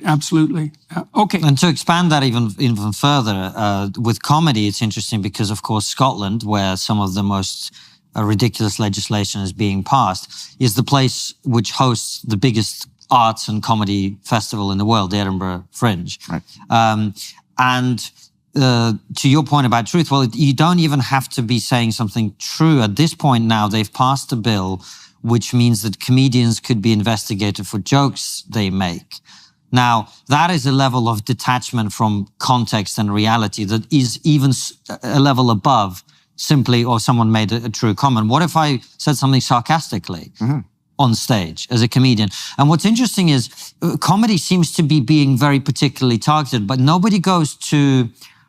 Absolutely. Okay. And to expand that even further, with comedy, it's interesting because, of course, Scotland, where some of the most ridiculous legislation is being passed, is the place which hosts the biggest arts and comedy festival in the world, the Edinburgh Fringe. Right. And to your point about truth, well, you don't even have to be saying something true. At this point now, they've passed a bill which means that comedians could be investigated for jokes they make. Now, that is a level of detachment from context and reality that is even a level above simply, or someone made a true comment. What if I said something sarcastically on stage as a comedian? And what's interesting is comedy seems to be being very particularly targeted, but nobody goes to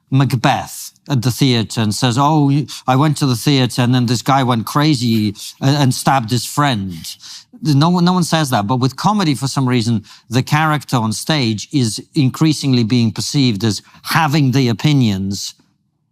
Macbeth at the theatre and says, oh, I went to the theatre and then this guy went crazy and stabbed his friend. No one says that. But with comedy, for some reason, the character on stage is increasingly being perceived as having the opinions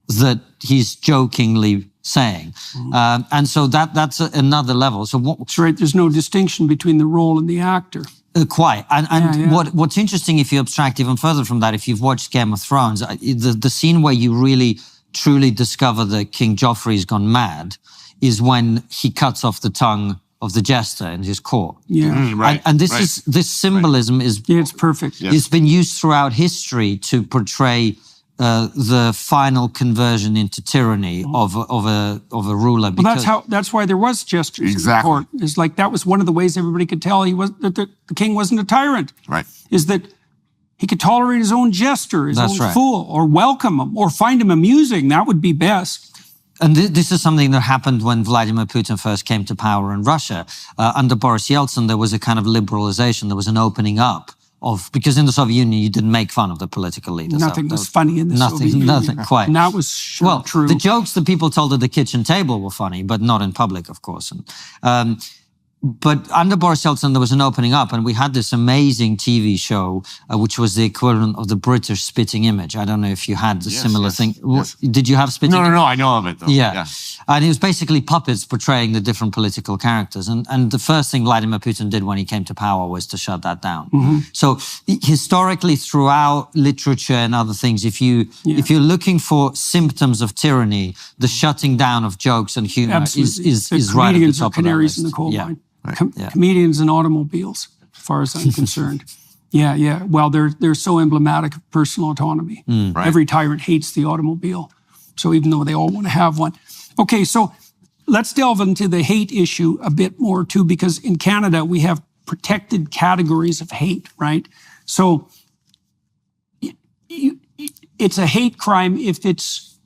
that he's jokingly saying. And so that's another level. So that's right. There's no distinction between the role and the actor. Quite. And what's interesting, if you abstract even further from that, if you've watched Game of Thrones, the scene where you really, truly discover that King Joffrey's gone mad is when he cuts off the tongue of the jester in his court. Yeah. Right. And this symbolism is... Yeah, it's perfect. It's been used throughout history to portray the final conversion into tyranny of a ruler. Well, that's why there was gestures in the court. It's like that was one of the ways everybody could tell that the king wasn't a tyrant. Right. Is that he could tolerate his own jester, his own fool, or welcome him, or find him amusing. That would be best. And this is something that happened when Vladimir Putin first came to power in Russia. Under Boris Yeltsin, there was a kind of liberalization. There was an opening up because in the Soviet Union, you didn't make fun of the political leaders. Nothing was funny in the Soviet Union. Nothing, quite. And that was true. The jokes that people told at the kitchen table were funny, but not in public, of course. But under Boris Yeltsin, there was an opening up, and we had this amazing TV show, which was the equivalent of the British Spitting Image. I don't know if you had the similar thing. Yes. Did you have Spitting? No, I know of it, though. Yeah. And it was basically puppets portraying the different political characters. And the first thing Vladimir Putin did when he came to power was to shut that down. So historically, throughout literature and other things, if you're looking for symptoms of tyranny, the shutting down of jokes and humor is right at the top of that canaries list. in the coal mine. Right. Comedians and automobiles, as far as I'm concerned. Yeah. Well, they're so emblematic of personal autonomy. Right. Every tyrant hates the automobile. So even though they all want to have one. Okay, so let's delve into the hate issue a bit more too, because in Canada, we have protected categories of hate, right? So it's a hate crime if it's,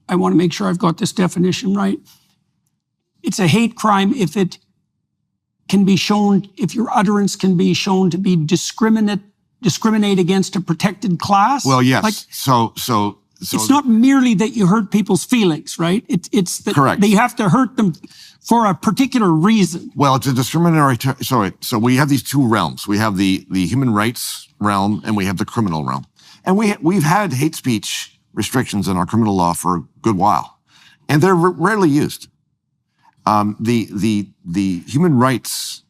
I want to make sure I've got this definition right. It's a hate crime if it can be shown, if your utterance can be shown to be discriminate against a protected class. Well, yes. Like, so it's not merely that you hurt people's feelings, right? It's that correct. They have to hurt them for a particular reason. Well, it's a discriminatory. So we have these two realms. We have the human rights realm and we have the criminal realm. And we've had hate speech restrictions in our criminal law for a good while, and they're rarely used. The human rights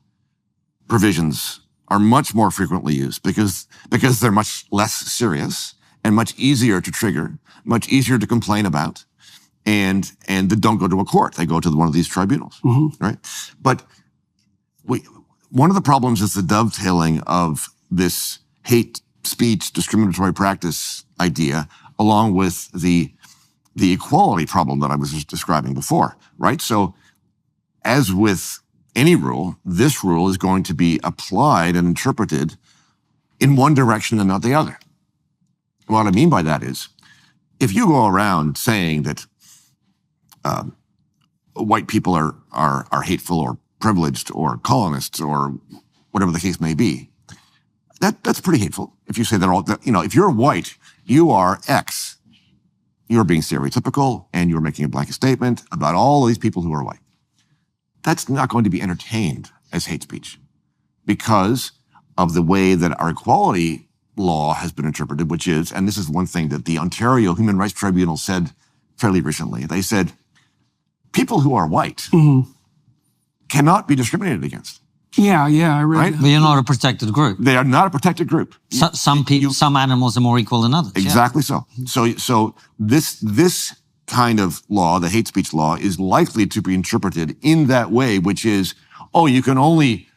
provisions are much more frequently used because they're much less serious and much easier to trigger, much easier to complain about, and they don't go to a court. They go to one of these tribunals, right? But one of the problems is the dovetailing of this hate speech discriminatory practice idea along with the equality problem that I was just describing before, right? So as with any rule, this rule is going to be applied and interpreted in one direction and not the other. What I mean by that is, if you go around saying that white people are hateful or privileged or colonists or whatever the case may be, that's pretty hateful. If you say they're all, if you're white, you are X. You're being stereotypical and you're making a blanket statement about all these people who are white. that's not going to be entertained as hate speech because of the way that our equality law has been interpreted, which is, and this is one thing that the Ontario Human Rights Tribunal said fairly recently. They said, people who are white cannot be discriminated against. Yeah, I read Right? that. But you're not a protected group. They are not a protected group. Some animals are more equal than others. Exactly so. So this kind of law, the hate speech law, is likely to be interpreted in that way, which is, oh, you can only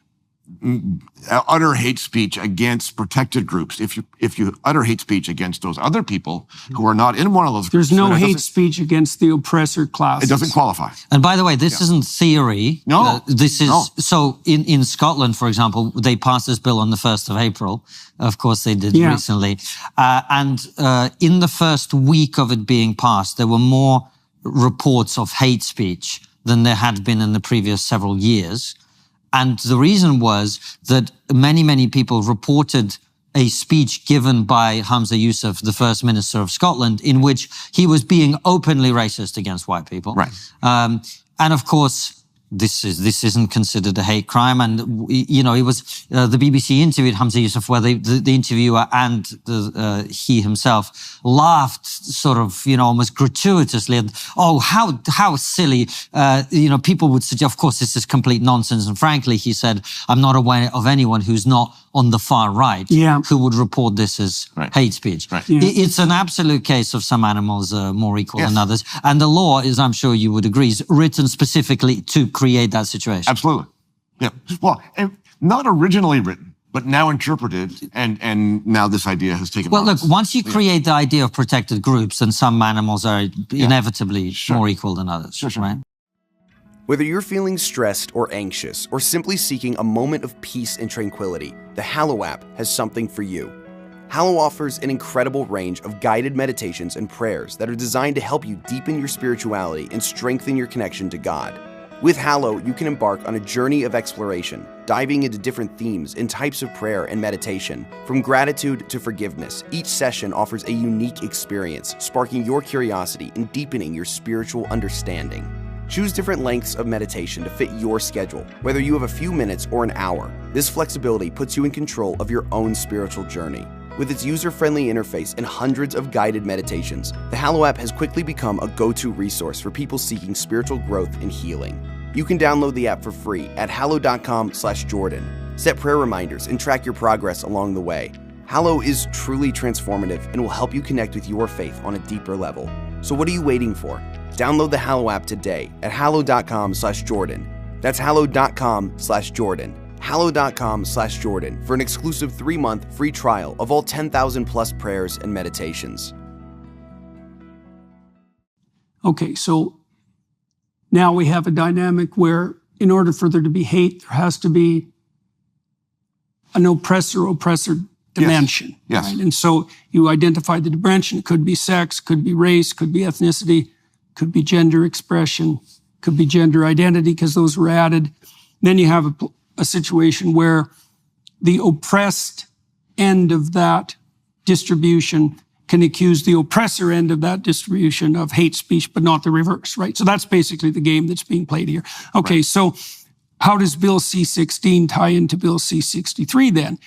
utter hate speech against protected groups. If you utter hate speech against those other people who are not in one of those groups, There's no then hate speech against the oppressor classes. it doesn't qualify. And by the way, this isn't theory. No. This is, No. so in Scotland, for example, they passed this bill on the 1st of April. Of course, they did recently. And in the first week of it being passed, there were more reports of hate speech than there had been in the previous several years. And the reason was that many people reported a speech given by Hamza Yusuf, the First Minister of Scotland, in which he was being openly racist against white people. Right. And of course, this isn't considered a hate crime. And, you know, it was, the BBC interviewed Hamza Yusuf where the interviewer and he himself laughed sort of, you know, almost gratuitously at, oh, how silly, you know, people would suggest, of course, this is complete nonsense. And frankly, he said, I'm not aware of anyone who's not on the far right who would report this as hate speech. Right. Yeah. It's an absolute case of some animals are more equal than others. And the law is, I'm sure you would agree, is written specifically to create that situation. Absolutely. Yeah. Well, not originally written, but now interpreted, and now this idea has taken Well, rise. look, once you create the idea of protected groups, then some animals are inevitably more equal than others, Sure. right? Whether you're feeling stressed or anxious, or simply seeking a moment of peace and tranquility, the Hallow app has something for you. Hallow offers an incredible range of guided meditations and prayers that are designed to help you deepen your spirituality and strengthen your connection to God. With Hallow, you can embark on a journey of exploration, diving into different themes and types of prayer and meditation. From gratitude to forgiveness, each session offers a unique experience, sparking your curiosity and deepening your spiritual understanding. Choose different lengths of meditation to fit your schedule, whether you have a few minutes or an hour. This flexibility puts you in control of your own spiritual journey. With its user-friendly interface and hundreds of guided meditations, the Hallow app has quickly become a go-to resource for people seeking spiritual growth and healing. You can download the app for free at hallow.com/Jordan. Set prayer reminders and track your progress along the way. Hallow is truly transformative and will help you connect with your faith on a deeper level. So what are you waiting for? Download the Hallow app today at hallow.com/Jordan. That's hallow.com/Jordan. hallow.com/Jordan for an exclusive 3-month free trial of all 10,000 plus prayers and meditations. Okay, so now we have a dynamic where in order for there to be hate, there has to be an oppressor dimension. Yes. Right? And so you identify the dimension. It could be sex, could be race, could be ethnicity, could be gender expression, could be gender identity, because those were added. Then you have a situation where the oppressed end of that distribution can accuse the oppressor end of that distribution of hate speech, but not the reverse, right? So that's basically the game that's being played here. Okay, so how does Bill C-16 tie into Bill C-63 then?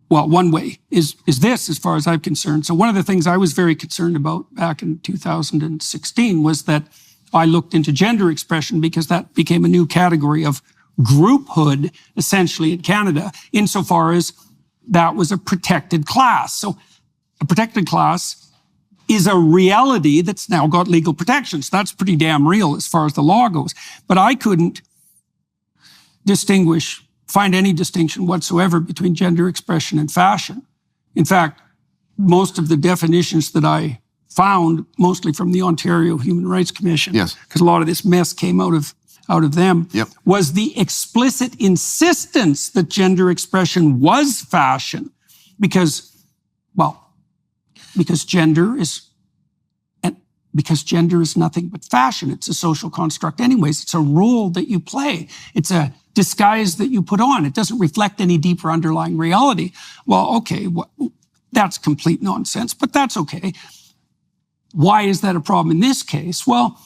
Well, one way is this, as far as I'm concerned. So one of the things I was very concerned about back in 2016 was that I looked into gender expression because that became a new category of grouphood, essentially, in Canada, insofar as that was a protected class. So a protected class is a reality that's now got legal protections. That's pretty damn real as far as the law goes. But I couldn't find any distinction whatsoever between gender expression and fashion. In fact, most of the definitions that I found, mostly from the Ontario Human Rights Commission, because a lot of this mess came out of them, was the explicit insistence that gender expression was fashion, because gender is nothing but fashion. It's a social construct anyways. It's a role that you play. It's a disguise that you put on. It doesn't reflect any deeper underlying reality. Well, okay, that's complete nonsense, but that's okay. Why is that a problem in this case? Well,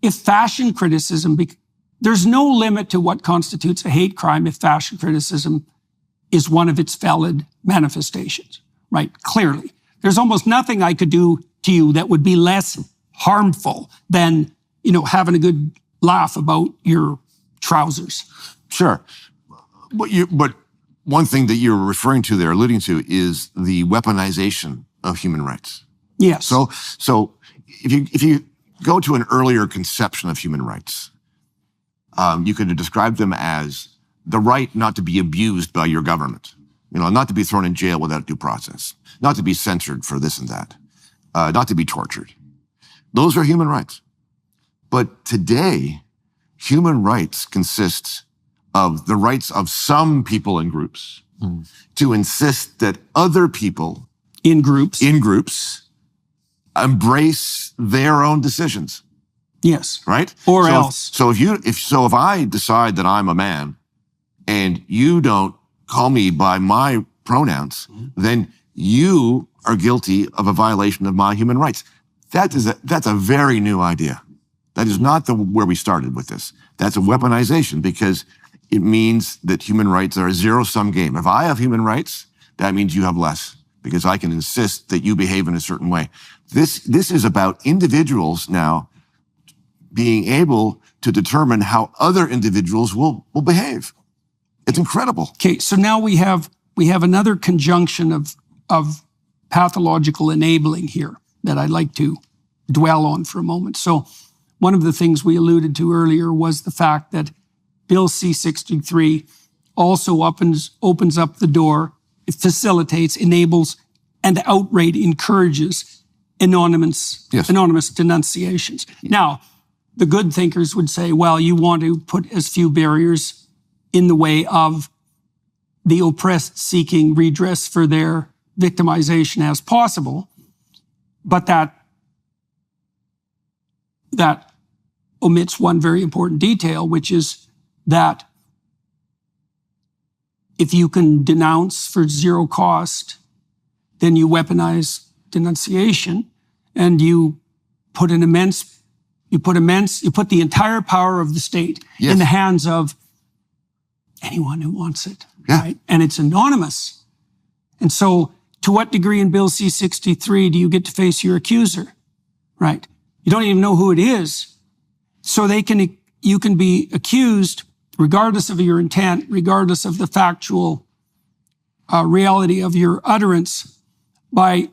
if fashion criticism there's no limit to what constitutes a hate crime if fashion criticism is one of its valid manifestations, right? Clearly. There's almost nothing I could do to you that would be less harmful than, having a good laugh about your trousers. Sure. But one thing that you're referring to there, alluding to, is the weaponization of human rights. Yes. So if you go to an earlier conception of human rights, you could describe them as the right not to be abused by your government, not to be thrown in jail without due process, not to be censored for this and that, not to be tortured. Those are human rights. But today, human rights consist of the rights of some people and groups to insist that other people in groups embrace their own decisions. Yes. Right? Or else. If I decide that I'm a man and you don't call me by my pronouns, then you are guilty of a violation of my human rights. That's a very new idea. That is not where we started with this. That's a weaponization because it means that human rights are a zero-sum game. If I have human rights, that means you have less because I can insist that you behave in a certain way. This is about individuals now being able to determine how other individuals will behave. It's incredible. Okay, so now we have another conjunction of pathological enabling here that I'd like to dwell on for a moment. So one of the things we alluded to earlier was the fact that Bill C-63 also opens up the door, it facilitates, enables, and outright encourages anonymous denunciations. Now, the good thinkers would say, well, you want to put as few barriers in the way of the oppressed seeking redress for their victimization as possible, but that omits one very important detail, which is that if you can denounce for zero cost, then you weaponize denunciation and you put the entire power of the state in the hands of anyone who wants it, right? And it's anonymous. And so to what degree in Bill C-63 do you get to face your accuser, right? You don't even know who it is. So you can be accused regardless of your intent, regardless of the factual reality of your utterance by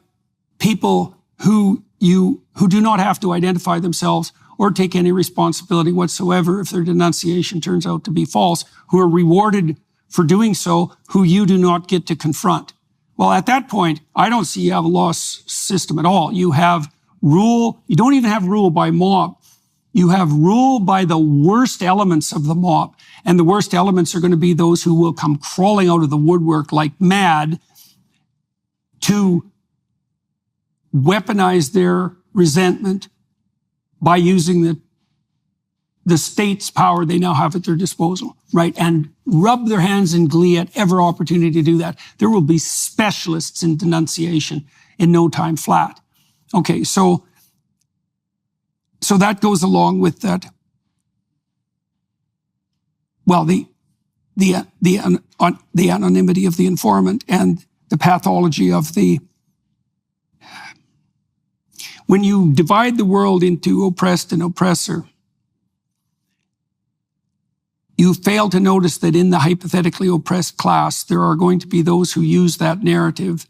people who do not have to identify themselves or take any responsibility whatsoever if their denunciation turns out to be false, who are rewarded for doing so, who you do not get to confront. Well, at that point, I don't see you have a law system at all. You have rule. You don't even have rule by mob. You have rule by the worst elements of the mob. And the worst elements are going to be those who will come crawling out of the woodwork like mad to weaponize their resentment by using the state's power they now have at their disposal, right? And rub their hands in glee at every opportunity to do that. There will be specialists in denunciation in no time flat. Okay, so that goes along with that. Well, the anonymity of the informant and the pathology of when you divide the world into oppressed and oppressor, you fail to notice that in the hypothetically oppressed class, there are going to be those who use that narrative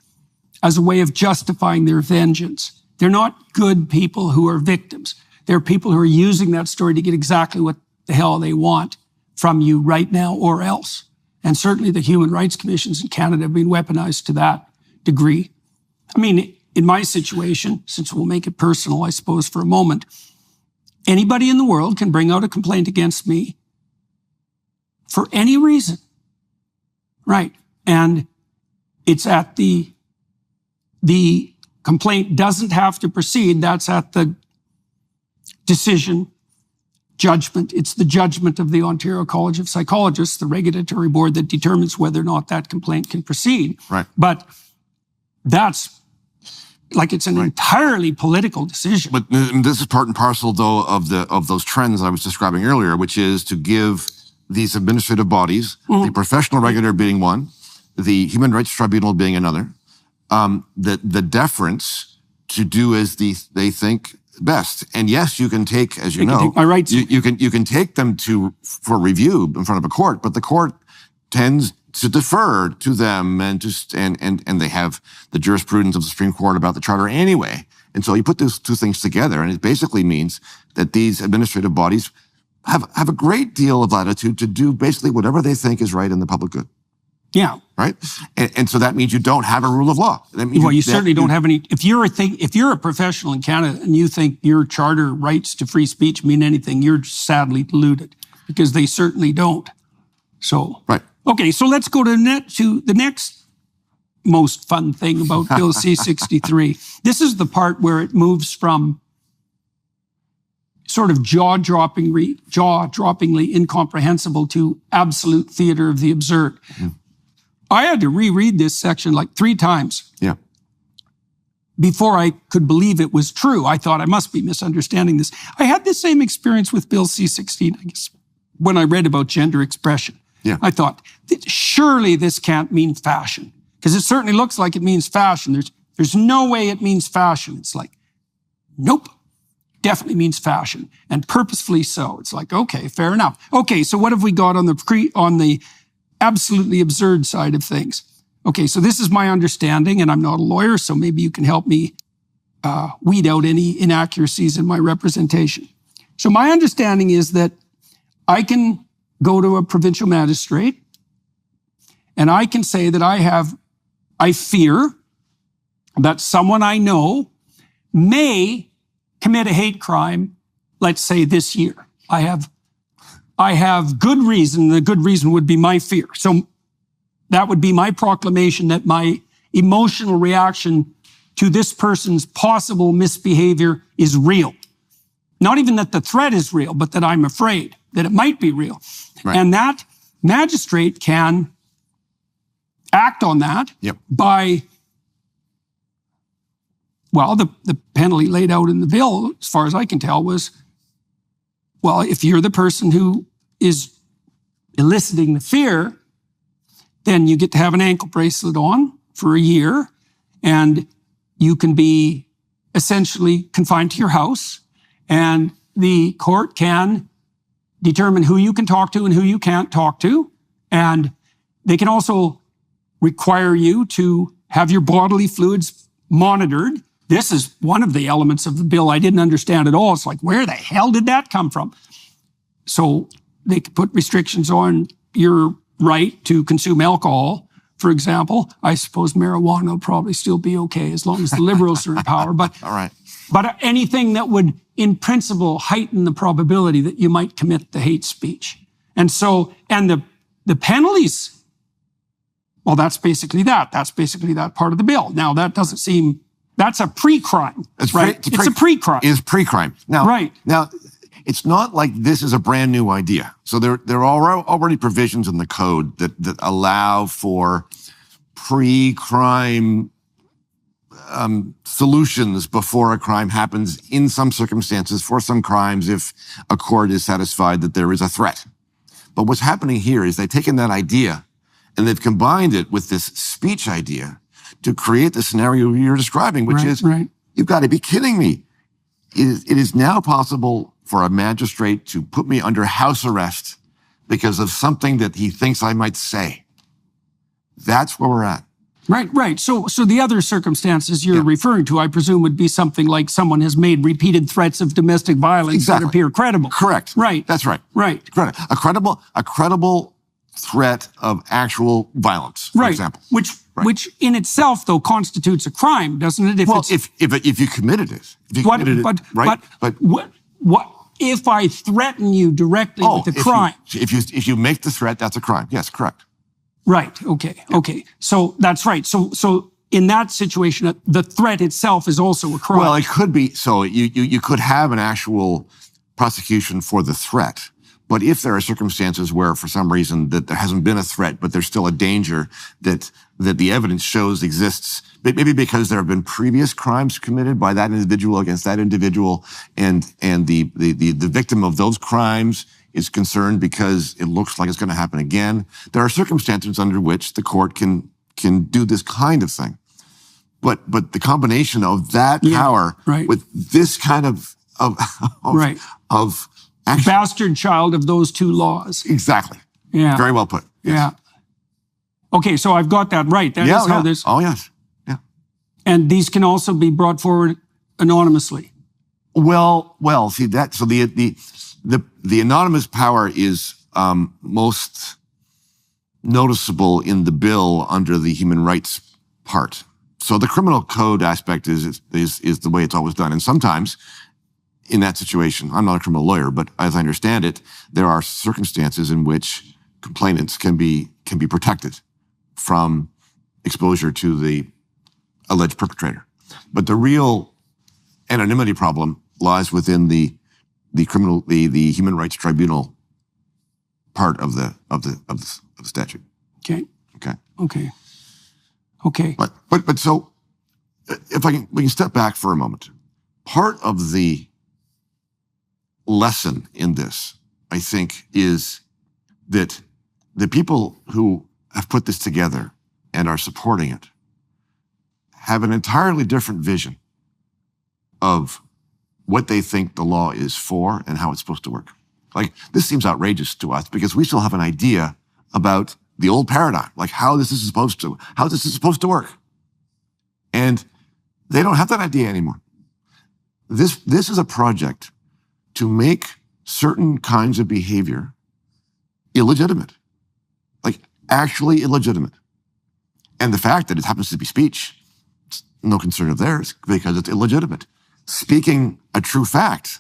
as a way of justifying their vengeance. They're not good people who are victims. They're people who are using that story to get exactly what the hell they want from you right now or else. And certainly the human rights commissions in Canada have been weaponized to that degree. I mean, in my situation, since we'll make it personal, I suppose, for a moment, anybody in the world can bring out a complaint against me for any reason, right? And it's at the complaint doesn't have to proceed. That's at the decision, judgment. It's the judgment of the Ontario College of Psychologists, the regulatory board that determines whether or not that complaint can proceed. Right. But that's like it's an entirely political decision. But this is part and parcel, though, of those trends I was describing earlier, which is to give these administrative bodies, the professional regulator being one, the Human Rights Tribunal being another, the deference to do as they think best. And yes, you can take, as you know, take my rights. You can take them for review in front of a court, but the court tends to defer to them, and they have the jurisprudence of the Supreme Court about the Charter anyway. And so you put those two things together, and it basically means that these administrative bodies have a great deal of latitude to do basically whatever they think is right in the public good. Yeah. Right? And so that means you don't have a rule of law. That means you certainly don't have any. If you're a professional in Canada and you think your charter rights to free speech mean anything, you're sadly deluded, because they certainly don't. So, right. Okay, so let's go to the next most fun thing about Bill C-63. This is the part where it moves from sort of jaw-droppingly incomprehensible to absolute theater of the absurd. Mm-hmm. I had to reread this section like 3 times. Yeah. Before I could believe it was true. I thought I must be misunderstanding this. I had the same experience with Bill C-16, I guess, when I read about gender expression. Yeah. I thought, surely this can't mean fashion, because it certainly looks like it means fashion. There's no way it means fashion. It's like, nope, definitely means fashion, and purposefully so. It's like, okay, fair enough. Okay, so what have we got on the absolutely absurd side of things? Okay, so this is my understanding, and I'm not a lawyer, so maybe you can help me weed out any inaccuracies in my representation. So my understanding is that I can go to a provincial magistrate and I can say that I fear that someone I know may commit a hate crime, let's say this year. I have good reason. The good reason would be my fear. So that would be my proclamation that my emotional reaction to this person's possible misbehavior is real. Not even that the threat is real, but that I'm afraid that it might be real. Right. And that magistrate can act on that by, well, the penalty laid out in the bill, as far as I can tell, was, well, if you're the person who is eliciting the fear, then you get to have an ankle bracelet on for a year, and you can be essentially confined to your house, and the court can determine who you can talk to and who you can't talk to. And they can also require you to have your bodily fluids monitored. This is one of the elements of the bill I didn't understand at all. It's like, where the hell did that come from? So they could put restrictions on your right to consume alcohol, for example. I suppose marijuana will probably still be okay as long as the Liberals are in power. But, all right. But anything that would, in principle, heighten the probability that you might commit the hate speech. And so, and the penalties, well, that's basically that. That's basically that part of the bill. Now, that doesn't seem, that's a pre-crime, right? It's a pre-crime. It's pre-crime. Now, right. Now, it's not like this is a brand new idea. So there are already provisions in the code that allow for pre-crime solutions before a crime happens in some circumstances for some crimes if a court is satisfied that there is a threat. But what's happening here is they've taken that idea and they've combined it with this speech idea to create the scenario you're describing, which is, you've got to be kidding me. It is now possible for a magistrate to put me under house arrest because of something that he thinks I might say. That's where we're at. Right. So the other circumstances you're referring to, I presume, would be something like someone has made repeated threats of domestic violence that appear credible. Correct. Right. That's right. Right. A credible threat of actual violence, for example. Which in itself, though, constitutes a crime, doesn't it? If you committed it. What if I threaten you directly with a crime? If you make the threat, that's a crime. Yes, correct. Right. Okay. So that's right. So in that situation, the threat itself is also a crime. Well, it could be. So you could have an actual prosecution for the threat, But if there are circumstances where, for some reason, that there hasn't been a threat, but there's still a danger that the evidence shows exists, maybe because there have been previous crimes committed by that individual against that individual, and the victim of those crimes is concerned because it looks like it's going to happen again. There are circumstances under which the court can do this kind of thing. But the combination of that power with this kind of action. Bastard child of those two laws. Exactly. Yeah. Very well put. Yes. Yeah. Okay, so I've got that right. That is how this. Oh, yes. Yeah. And these can also be brought forward anonymously. Well. See that. So the anonymous power is most noticeable in the bill under the human rights part. So the criminal code aspect is the way it's always done, and sometimes. In that situation, I'm not a criminal lawyer, but as I understand it, there are circumstances in which complainants can be protected from exposure to the alleged perpetrator. But the real anonymity problem lies within the human rights tribunal part of the statute. Okay. But so if we can step back for a moment. Part of the lesson in this, I think, is that the people who have put this together and are supporting it have an entirely different vision of what they think the law is for and how it's supposed to work. Like, this seems outrageous to us because we still have an idea about the old paradigm, like how this is supposed to work. And they don't have that idea anymore. This is a project to make certain kinds of behavior illegitimate, like actually illegitimate. And the fact that it happens to be speech, it's no concern of theirs because it's illegitimate. Speaking a true fact,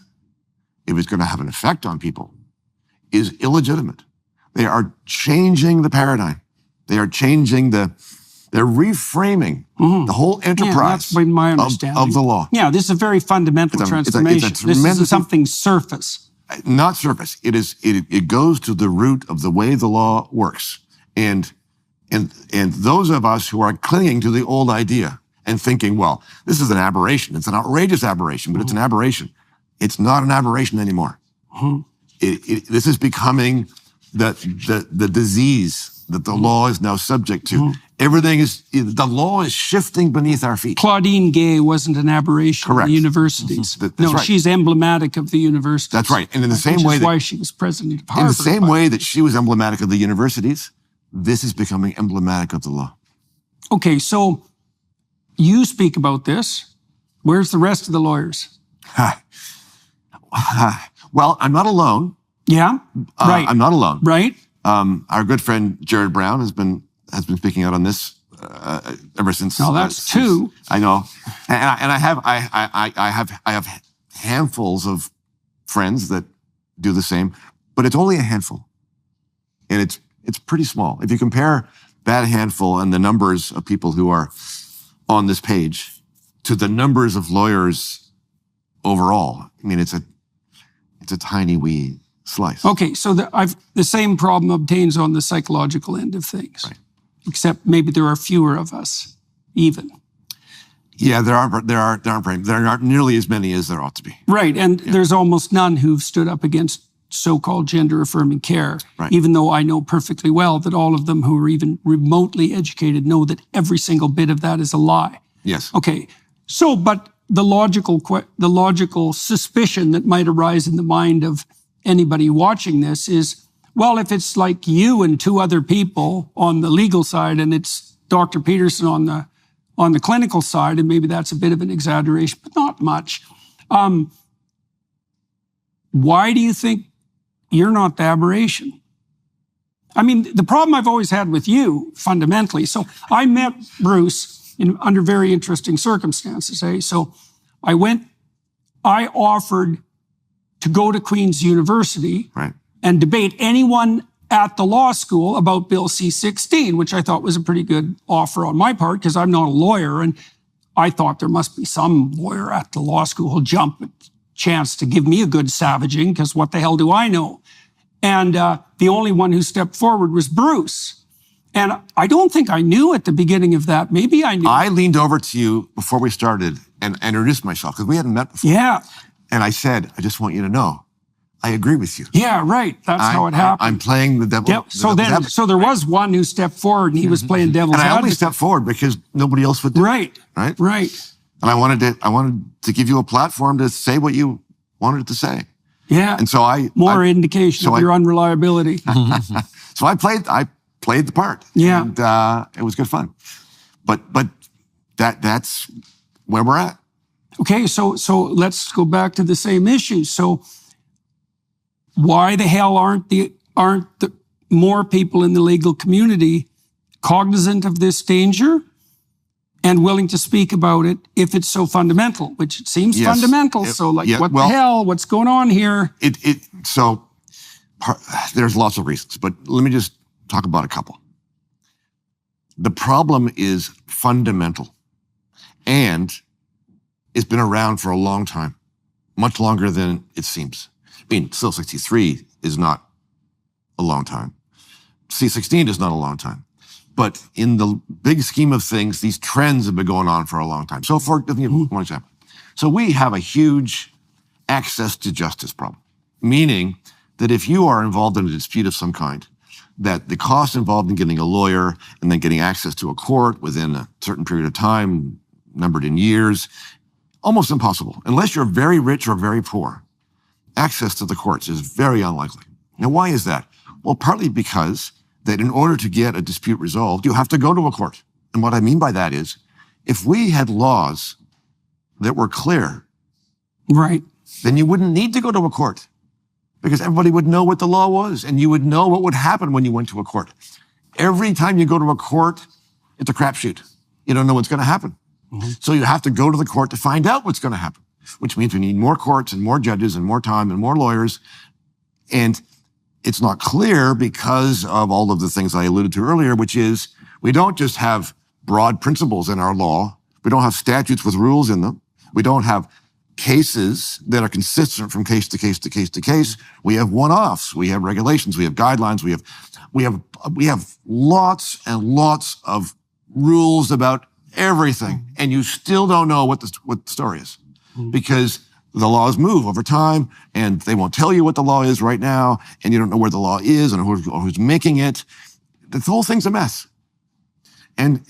if it's going to have an effect on people, is illegitimate. They are changing the paradigm. They are changing they're reframing the whole enterprise that's been my understanding. Of the law. Yeah, this is a very fundamental transformation. This is something surface. Not surface. It goes to the root of the way the law works. And those of us who are clinging to the old idea and thinking, well, this is an aberration. It's an outrageous aberration, but it's an aberration. It's not an aberration anymore. This is becoming the disease that the law is now subject to. The law is shifting beneath our feet. Claudine Gay wasn't an aberration. Correct. In the universities. That's right. She's emblematic of the universities. That's right. And in the same way why she was president of Harvard. In the same way that she was emblematic of the universities, this is becoming emblematic of the law. Okay, so you speak about this. Where's the rest of the lawyers? Well, I'm not alone. Yeah, right. I'm not alone. Right. Our good friend Jared Brown has been speaking out on this ever since. No, that's two. I know, and I have handfuls of friends that do the same, but it's only a handful, and it's pretty small. If you compare that handful and the numbers of people who are on this page to the numbers of lawyers overall, I mean, it's a tiny wee slice. Okay, so the same problem obtains on the psychological end of things, right. Except maybe there are fewer of us, even. Yeah, there aren't nearly as many as there ought to be. Right, and there's almost none who've stood up against so-called gender-affirming care, right. Even though I know perfectly well that all of them who are even remotely educated know that every single bit of that is a lie. Yes. Okay, so, but the logical suspicion that might arise in the mind of anybody watching this is, well, if it's like you and two other people on the legal side and it's Dr. Peterson on the clinical side, and maybe that's a bit of an exaggeration, but not much. Why do you think you're not the aberration? I mean, the problem I've always had with you, fundamentally, so I met Bruce under very interesting circumstances. So I offered to go to Queen's University right. and debate anyone at the law school about Bill C-63, which I thought was a pretty good offer on my part because I'm not a lawyer, and I thought there must be some lawyer at the law school who'll jump at the chance to give me a good savaging because what the hell do I know? And the only one who stepped forward was Bruce. And I don't think I knew at the beginning of that. Maybe I knew. I leaned over to you before we started and introduced myself because we hadn't met before. Yeah. And I said, I just want you to know, I agree with you. Yeah, right. That's how it happened. I'm playing the devil. Yep. So there was one who stepped forward and he was playing devil's advocate. And I only stepped forward because nobody else would do it. Right. And I wanted to give you a platform to say what you wanted to say. Yeah. And so More indication of your unreliability. So I played the part. Yeah. And it was good fun. But that's where we're at. Okay, so let's go back to the same issue. So why the hell aren't the more people in the legal community cognizant of this danger and willing to speak about it if it's so fundamental, which it seems fundamental. The hell? What's going on here? There's lots of reasons, but let me just talk about a couple. The problem is fundamental, and it's been around for a long time, much longer than it seems. I mean, C-63 is not a long time. C-16 is not a long time. But in the big scheme of things, these trends have been going on for a long time. So for one example. So we have a huge access to justice problem, meaning that if you are involved in a dispute of some kind, that the cost involved in getting a lawyer and then getting access to a court within a certain period of time, numbered in years, almost impossible. Unless you're very rich or very poor, access to the courts is very unlikely. Now, why is that? Well, partly because that in order to get a dispute resolved, you have to go to a court. And what I mean by that is, if we had laws that were clear, right, then you wouldn't need to go to a court because everybody would know what the law was and you would know what would happen when you went to a court. Every time you go to a court, it's a crapshoot. You don't know what's going to happen. So you have to go to the court to find out what's going to happen, which means we need more courts and more judges and more time and more lawyers. And it's not clear because of all of the things I alluded to earlier, which is we don't just have broad principles in our law. We don't have statutes with rules in them. We don't have cases that are consistent from case to case to case to case. We have one-offs. We have regulations. We have guidelines. We have lots and lots of rules about everything, and you still don't know what the story is because the laws move over time, and they won't tell you what the law is right now, and you don't know where the law is and who's making it. The whole thing's a mess. And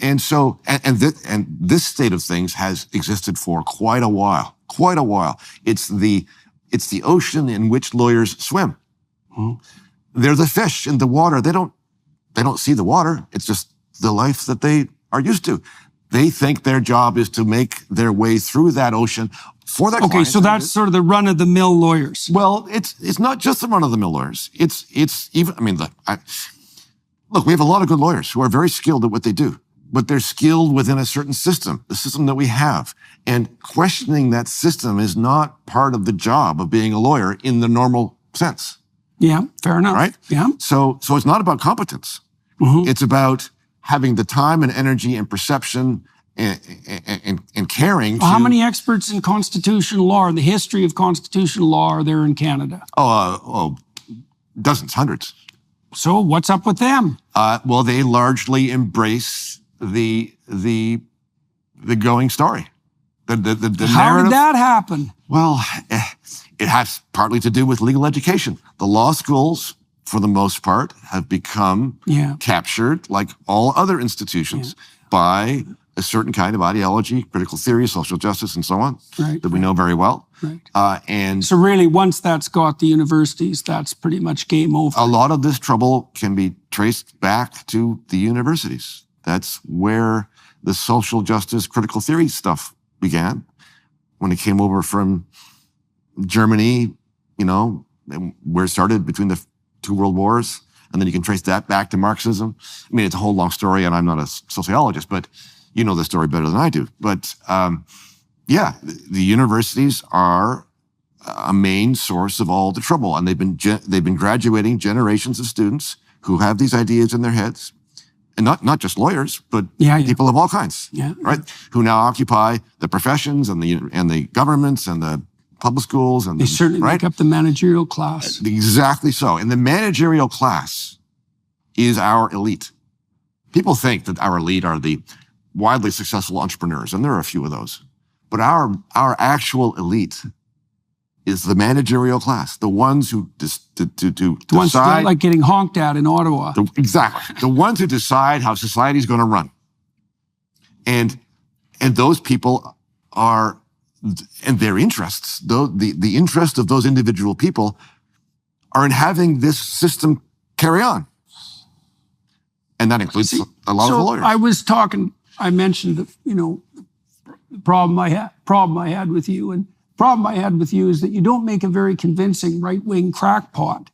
this state of things has existed for quite a while. It's the ocean in which lawyers swim. They're the fish in the water. They don't see the water. It's just the life that they are used to. They think their job is to make their way through that ocean for their clients. Okay, so that's sort of the run-of-the-mill lawyers. Well, it's not just the run-of-the-mill lawyers. It's even, I mean, look, we have a lot of good lawyers who are very skilled at what they do, but they're skilled within a certain system, the system that we have. And questioning that system is not part of the job of being a lawyer in the normal sense. Yeah, fair enough. Right? Yeah. So it's not about competence. It's about having the time and energy and perception and caring. Well, how many experts in constitutional law, in the history of constitutional law, are there in Canada? Dozens, hundreds. So what's up with them? Well, they largely embrace the going story. The How did that happen? Well, it has partly to do with legal education. The law schools, for the most part, have become captured, like all other institutions, by a certain kind of ideology, critical theory, social justice, and so on, that we know very well. And so really, once that's got the universities, that's pretty much game over. A lot of this trouble can be traced back to the universities. That's where the social justice, critical theory stuff began. When it came over from Germany, where it started between the two world wars, and then you can trace that back to Marxism. I mean, it's a whole long story, and I'm not a sociologist, but you know the story better than I do. But the universities are a main source of all the trouble, and they've been graduating generations of students who have these ideas in their heads, and not just lawyers, but people of all kinds, right? Who now occupy the professions and the governments and the public schools. And They certainly right? make up the managerial class. Exactly so. And the managerial class is our elite. People think that our elite are the widely successful entrepreneurs, and there are a few of those. But our actual elite is the managerial class, the ones who The ones that decide, don't like getting honked at in Ottawa. exactly, the ones who decide how society is going to run. And those people are, and their interests, the interest of those individual people are in having this system carry on. And that includes a lot of lawyers. I mentioned, the problem I had with you. And the problem I had with you is that you don't make a very convincing right-wing crackpot.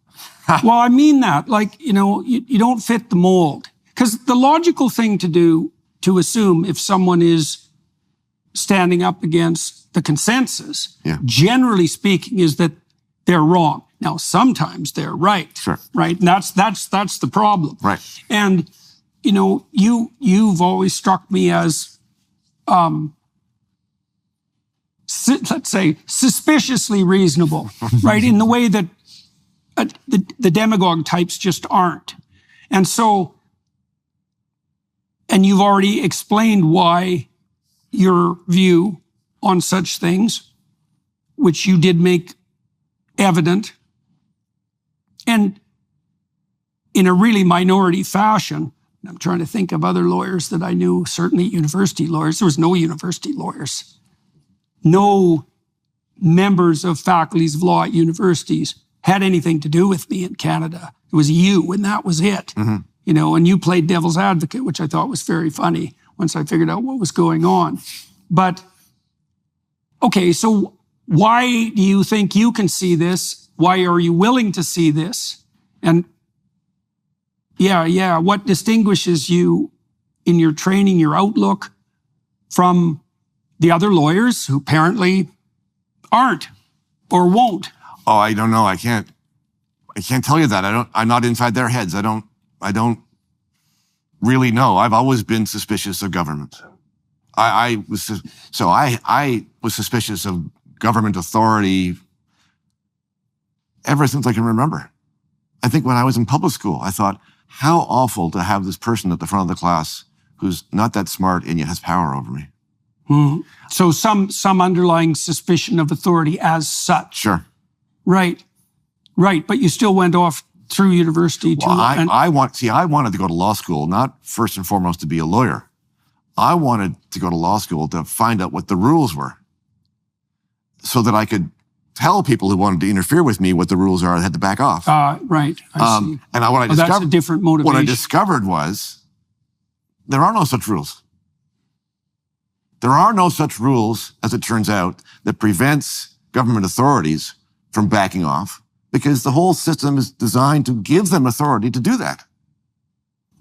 Well, I mean that. Like, you don't fit the mold. Because the logical thing to do, to assume if someone is standing up against the consensus, generally speaking, is that they're wrong. Now, sometimes they're right. Sure. Right? And that's the problem. Right. And, you've always struck me as, let's say, suspiciously reasonable, right? In the way that the demagogue types just aren't. And so, and you've already explained why your view on such things, which you did make evident, and in a really minority fashion. I'm trying to think of other lawyers that I knew, certainly university lawyers. There was no university lawyers. No members of faculties of law at universities had anything to do with me in Canada. It was you, and that was it. Mm-hmm. And you played devil's advocate, which I thought was very funny once I figured out what was going on. But, okay, so why do you think you can see this? Why are you willing to see this? And what distinguishes you in your training, your outlook, from the other lawyers who apparently aren't or won't? Oh, I don't know. I can't tell you that. I'm not inside their heads. I don't really know. I've always been suspicious of government. I was suspicious of government authority ever since I can remember. I think when I was in public school, I thought, how awful to have this person at the front of the class who's not that smart and yet has power over me. Mm-hmm. So some underlying suspicion of authority as such. Sure. Right. But you still went off through university to... Well, I wanted to go to law school, not first and foremost to be a lawyer. I wanted to go to law school to find out what the rules were so that I could tell people who wanted to interfere with me what the rules are. I had to back off. Right. I see. And that's a different motivation. What I discovered was there are no such rules. There are no such rules, as it turns out, that prevents government authorities from backing off, because the whole system is designed to give them authority to do that.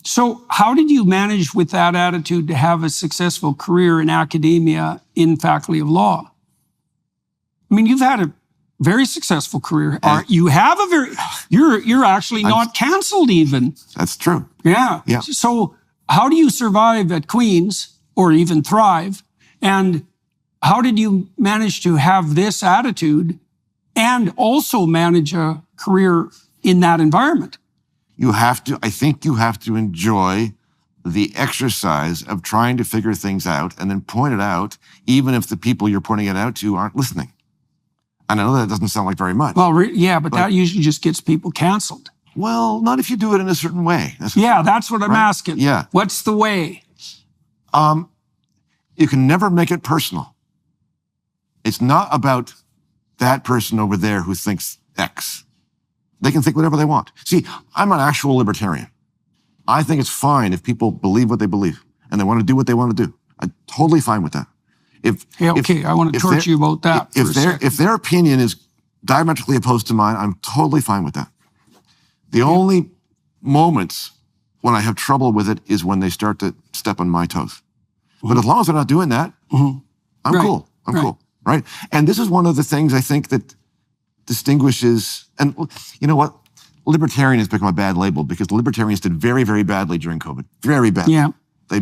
So how did you manage with that attitude to have a successful career in academia in faculty of law? I mean, you've had a very successful career. You're actually not canceled even. That's true. Yeah. So how do you survive at Queen's or even thrive? And how did you manage to have this attitude and also manage a career in that environment? I think you have to enjoy the exercise of trying to figure things out and then point it out, even if the people you're pointing it out to aren't listening. And I know that doesn't sound like very much. Well, but that usually just gets people canceled. Well, not if you do it in a certain way. That's what I'm asking. Yeah. What's the way? You can never make it personal. It's not about that person over there who thinks X. They can think whatever they want. See, I'm an actual libertarian. I think it's fine if people believe what they believe and they want to do what they want to do. I'm totally fine with that. I want to torture you about that. If their opinion is diametrically opposed to mine, I'm totally fine with that. The only moments when I have trouble with it is when they start to step on my toes. But as long as they're not doing that, I'm cool. I'm cool. Right? And this is one of the things I think that distinguishes, and you know what? Libertarian has become a bad label because the libertarians did very, very badly during COVID. Very badly. Yeah. They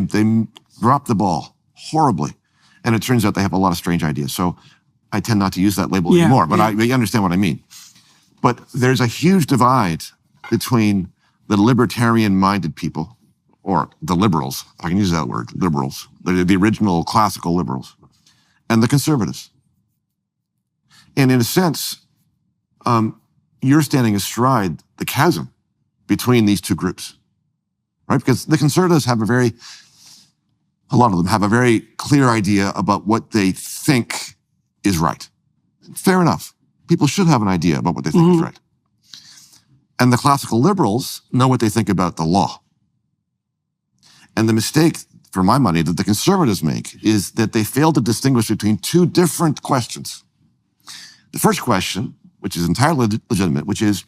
dropped the ball horribly. And it turns out they have a lot of strange ideas. So I tend not to use that label anymore, but I understand what I mean. But there's a huge divide between the libertarian-minded people, or the liberals, I can use that word, liberals, the original classical liberals, and the conservatives. And in a sense, you're standing astride the chasm between these two groups, right? Because the conservatives have a lot of them have a very clear idea about what they think is right. Fair enough. People should have an idea about what they think is right. And the classical liberals know what they think about the law. And the mistake, for my money, that the conservatives make is that they fail to distinguish between two different questions. The first question, which is entirely legitimate, which is,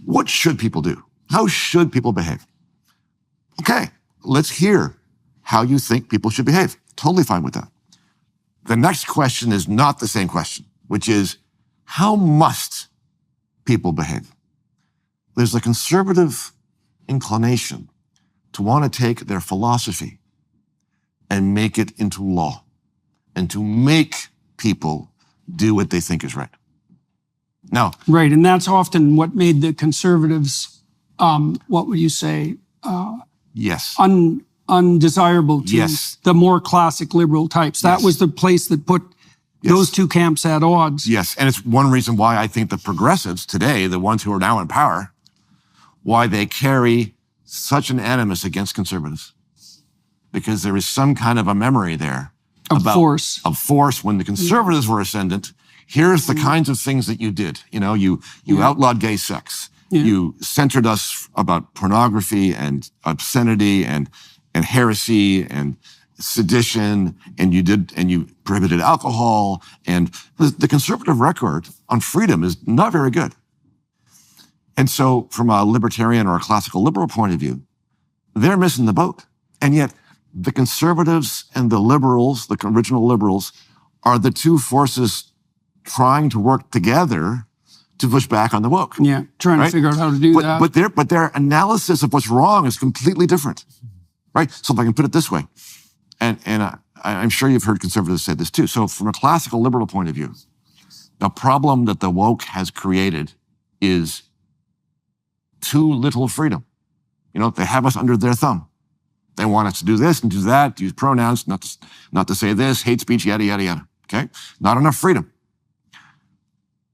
what should people do? How should people behave? Okay, let's hear how you think people should behave. Totally fine with that. The next question is not the same question, which is, how must people behave? There's a conservative inclination to want to take their philosophy and make it into law and to make people do what they think is right. Now, right, and that's often what made the conservatives, what would you say? Yes. Undesirable to the more classic liberal types. That was the place that put those two camps at odds. Yes, and it's one reason why I think the progressives today, the ones who are now in power, why they carry such an animus against conservatives. Because there is some kind of a memory there. Of force. Of force. When the conservatives were ascendant, here's the kinds of things that you did. You know, you outlawed gay sex. You censored us about pornography and obscenity and heresy and sedition, and you prohibited alcohol. And the conservative record on freedom is not very good. And so from a libertarian or a classical liberal point of view, they're missing the boat. And yet the conservatives and the liberals, the original liberals, are the two forces trying to work together to push back on the woke. Yeah, trying to figure out how to do that. But their analysis of what's wrong is completely different, right? So if I can put it this way, and I'm sure you've heard conservatives say this too. So from a classical liberal point of view, the problem that the woke has created is too little freedom. You know, they have us under their thumb. They want us to do this and do that, to use pronouns, not to say this, hate speech, yada, yada, yada. Okay? Not enough freedom.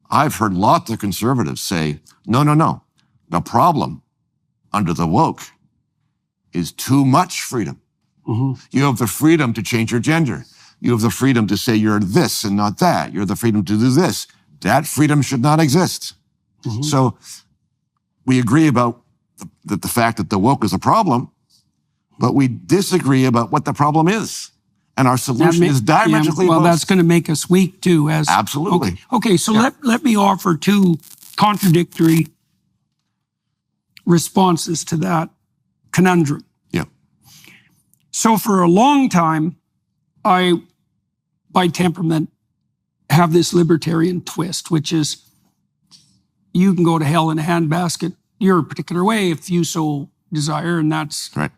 I've heard lots of conservatives say, no. The problem under the woke is too much freedom. You have the freedom to change your gender. You have the freedom to say you're this and not that. You have the freedom to do this. That freedom should not exist. So we agree about the fact that the woke is a problem, but we disagree about what the problem is. And our solution is diametrically opposed. Well, that's going to make us weak too. Absolutely. Okay, so let me offer two contradictory responses to that conundrum. Yeah. So for a long time, I, by temperament, have this libertarian twist, which is you can go to hell in a handbasket your particular way if you so desire, and that's, right.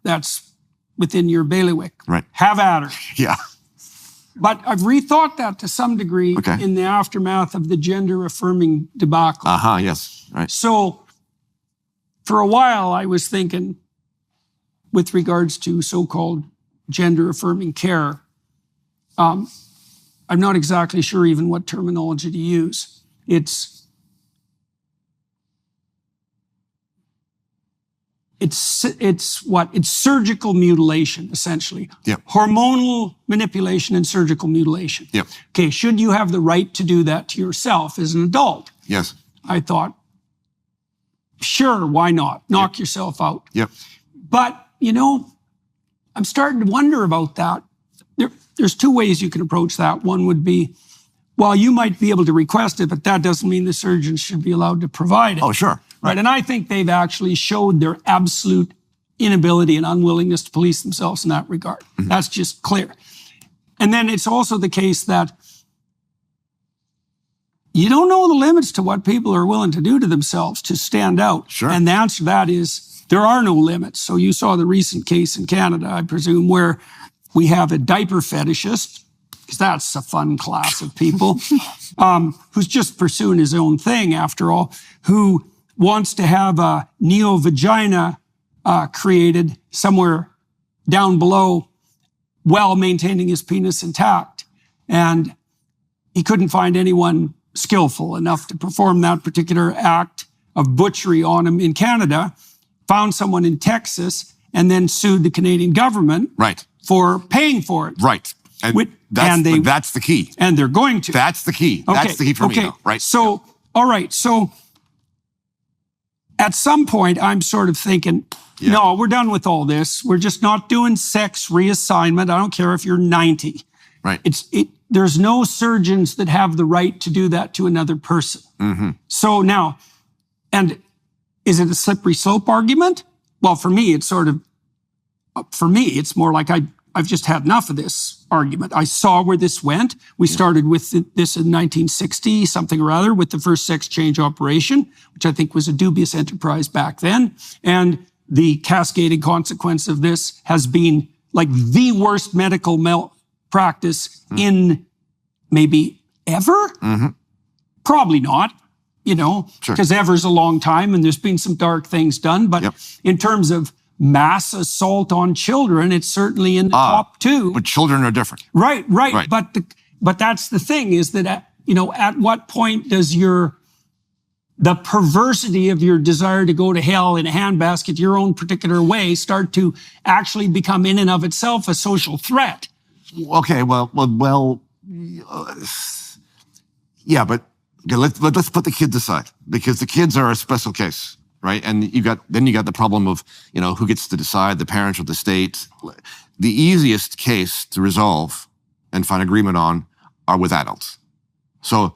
That's within your bailiwick. Right. Have at her. Yeah. But I've rethought that to some degree in the aftermath of the gender-affirming debacle. Yes. Right. So for a while, I was thinking, with regards to so-called gender-affirming care, I'm not exactly sure even what terminology to use. It's surgical mutilation, essentially. Yep. Hormonal manipulation and surgical mutilation. Yep. Okay, should you have the right to do that to yourself as an adult? Yes. I thought, sure, why not? Knock yourself out. Yep. But, I'm starting to wonder about that. There's two ways you can approach that. One would be, well, you might be able to request it, but that doesn't mean the surgeon should be allowed to provide it. Oh, sure. Right. And I think they've actually showed their absolute inability and unwillingness to police themselves in that regard. That's just clear. And then it's also the case that you don't know the limits to what people are willing to do to themselves to stand out. Sure. And the answer to that is there are no limits. So you saw the recent case in Canada, I presume, where we have a diaper fetishist because that's a fun class of people, who's just pursuing his own thing after all, who wants to have a neo-vagina created somewhere down below while maintaining his penis intact. And he couldn't find anyone skillful enough to perform that particular act of butchery on him in Canada, found someone in Texas, and then sued the Canadian government for paying for it. Right. And that's the key. And they're going to. That's the key. Okay. That's the key for me, though, right? So, all right. So at some point, I'm sort of thinking, no, we're done with all this. We're just not doing sex reassignment. I don't care if you're 90. Right. There's no surgeons that have the right to do that to another person. Mm-hmm. So now, and is it a slippery slope argument? Well, for me, it's more like I've just had enough of this argument. I saw where this went. We started with this in 1960, something or other, with the first sex change operation, which I think was a dubious enterprise back then. And the cascading consequence of this has been like the worst medical malpractice in maybe ever? Mm-hmm. Probably not, because ever's a long time and there's been some dark things done. But in terms of mass assault on children, it's certainly in the top two. But children are different. Right. But that's the thing, is that, at what point does the perversity of your desire to go to hell in a handbasket your own particular way start to actually become in and of itself a social threat? Okay, well, yeah, but let's put the kids aside, because the kids are a special case, right? And you got the problem of, who gets to decide, the parents or the state. The easiest case to resolve and find agreement on are with adults. So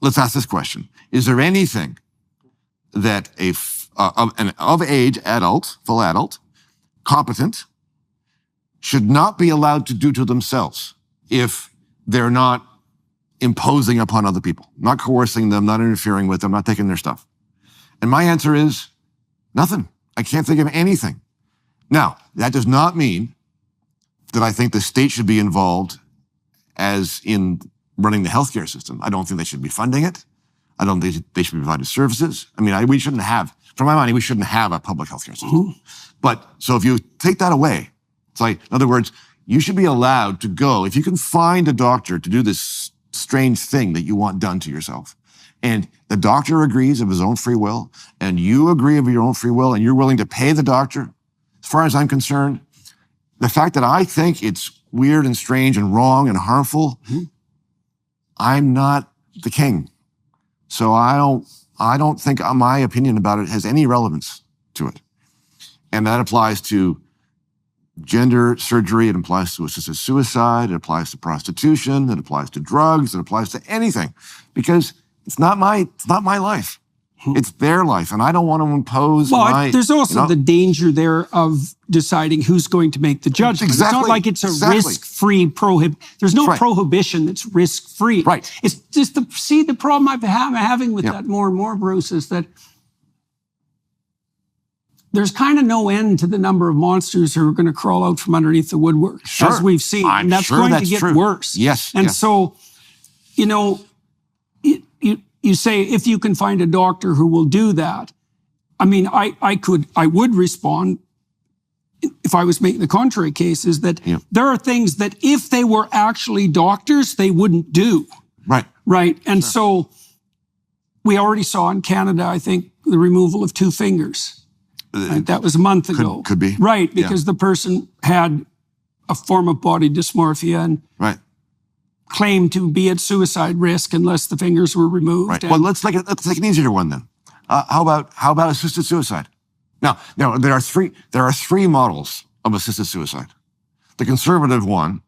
let's ask this question. Is there anything that an of-age adult, full adult, competent, should not be allowed to do to themselves if they're not imposing upon other people, not coercing them, not interfering with them, not taking their stuff? And my answer is nothing. I can't think of anything. Now, that does not mean that I think the state should be involved as in running the healthcare system. I don't think they should be funding it. I don't think they should be providing services. I mean, we shouldn't have, for my money, we shouldn't have a public healthcare system. Mm-hmm. But so if you take that away, it's like, in other words, you should be allowed to go, if you can find a doctor to do this strange thing that you want done to yourself, and the doctor agrees of his own free will, and you agree of your own free will, and you're willing to pay the doctor, as far as I'm concerned, the fact that I think it's weird and strange and wrong and harmful, I'm not the king. So I don't think my opinion about it has any relevance to it. And that applies to gender surgery, it applies to assisted suicide, it applies to prostitution, it applies to drugs, it applies to anything. Because it's not my life. It's their life, and I don't want to impose there's also the danger there of deciding who's going to make the judgment. Exactly. It's not like it's a risk-free There's no prohibition that's risk-free. Right. It's just the problem I'm having with that more and more, Bruce, is that there's kind of no end to the number of monsters who are going to crawl out from underneath the woodwork, as we've seen. And that's going to get worse. Yes. And so, you say, if you can find a doctor who will do that. I mean, I would respond, if I was making the contrary case, is that there are things that if they were actually doctors, they wouldn't do. Right. Right. And so we already saw in Canada, I think, the removal of 2 fingers. Right? That was a month ago. Could be. Right. Because the person had a form of body dysmorphia and claimed to be at suicide risk unless the fingers were removed. Right. Well, let's take an easier one then. How about assisted suicide? Now there are three models of assisted suicide. The conservative one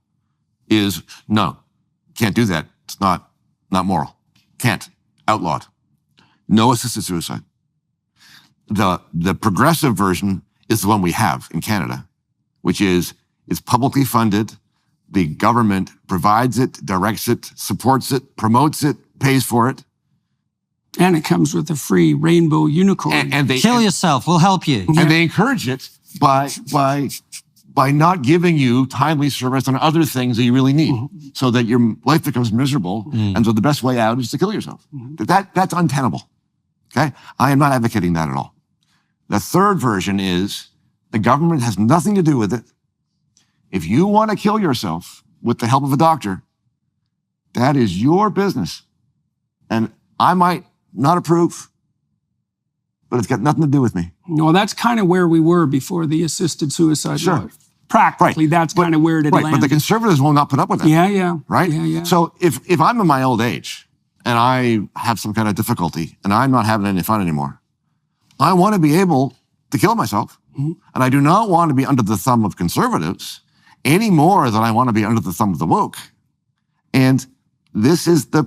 is no, can't do that. It's not moral. Can't. Outlawed. No assisted suicide. The progressive version is the one we have in Canada, which is it's publicly funded. The government provides it, directs it, supports it, promotes it, pays for it. And it comes with a free rainbow unicorn. Kill yourself, we'll help you. And they encourage it by by not giving you timely service on other things that you really need, so that your life becomes miserable, and so the best way out is to kill yourself. That's untenable, okay? I am not advocating that at all. The third version is the government has nothing to do with it. If you want to kill yourself with the help of a doctor, that is your business. And I might not approve, but it's got nothing to do with me. No, that's kind of where we were before the assisted suicide law. Practically, that's kind of where it landed. But the conservatives will not put up with that. Yeah. Right? Yeah. So if I'm in my old age and I have some kind of difficulty and I'm not having any fun anymore, I want to be able to kill myself. And I do not want to be under the thumb of conservatives any more than I want to be under the thumb of the woke. And this is the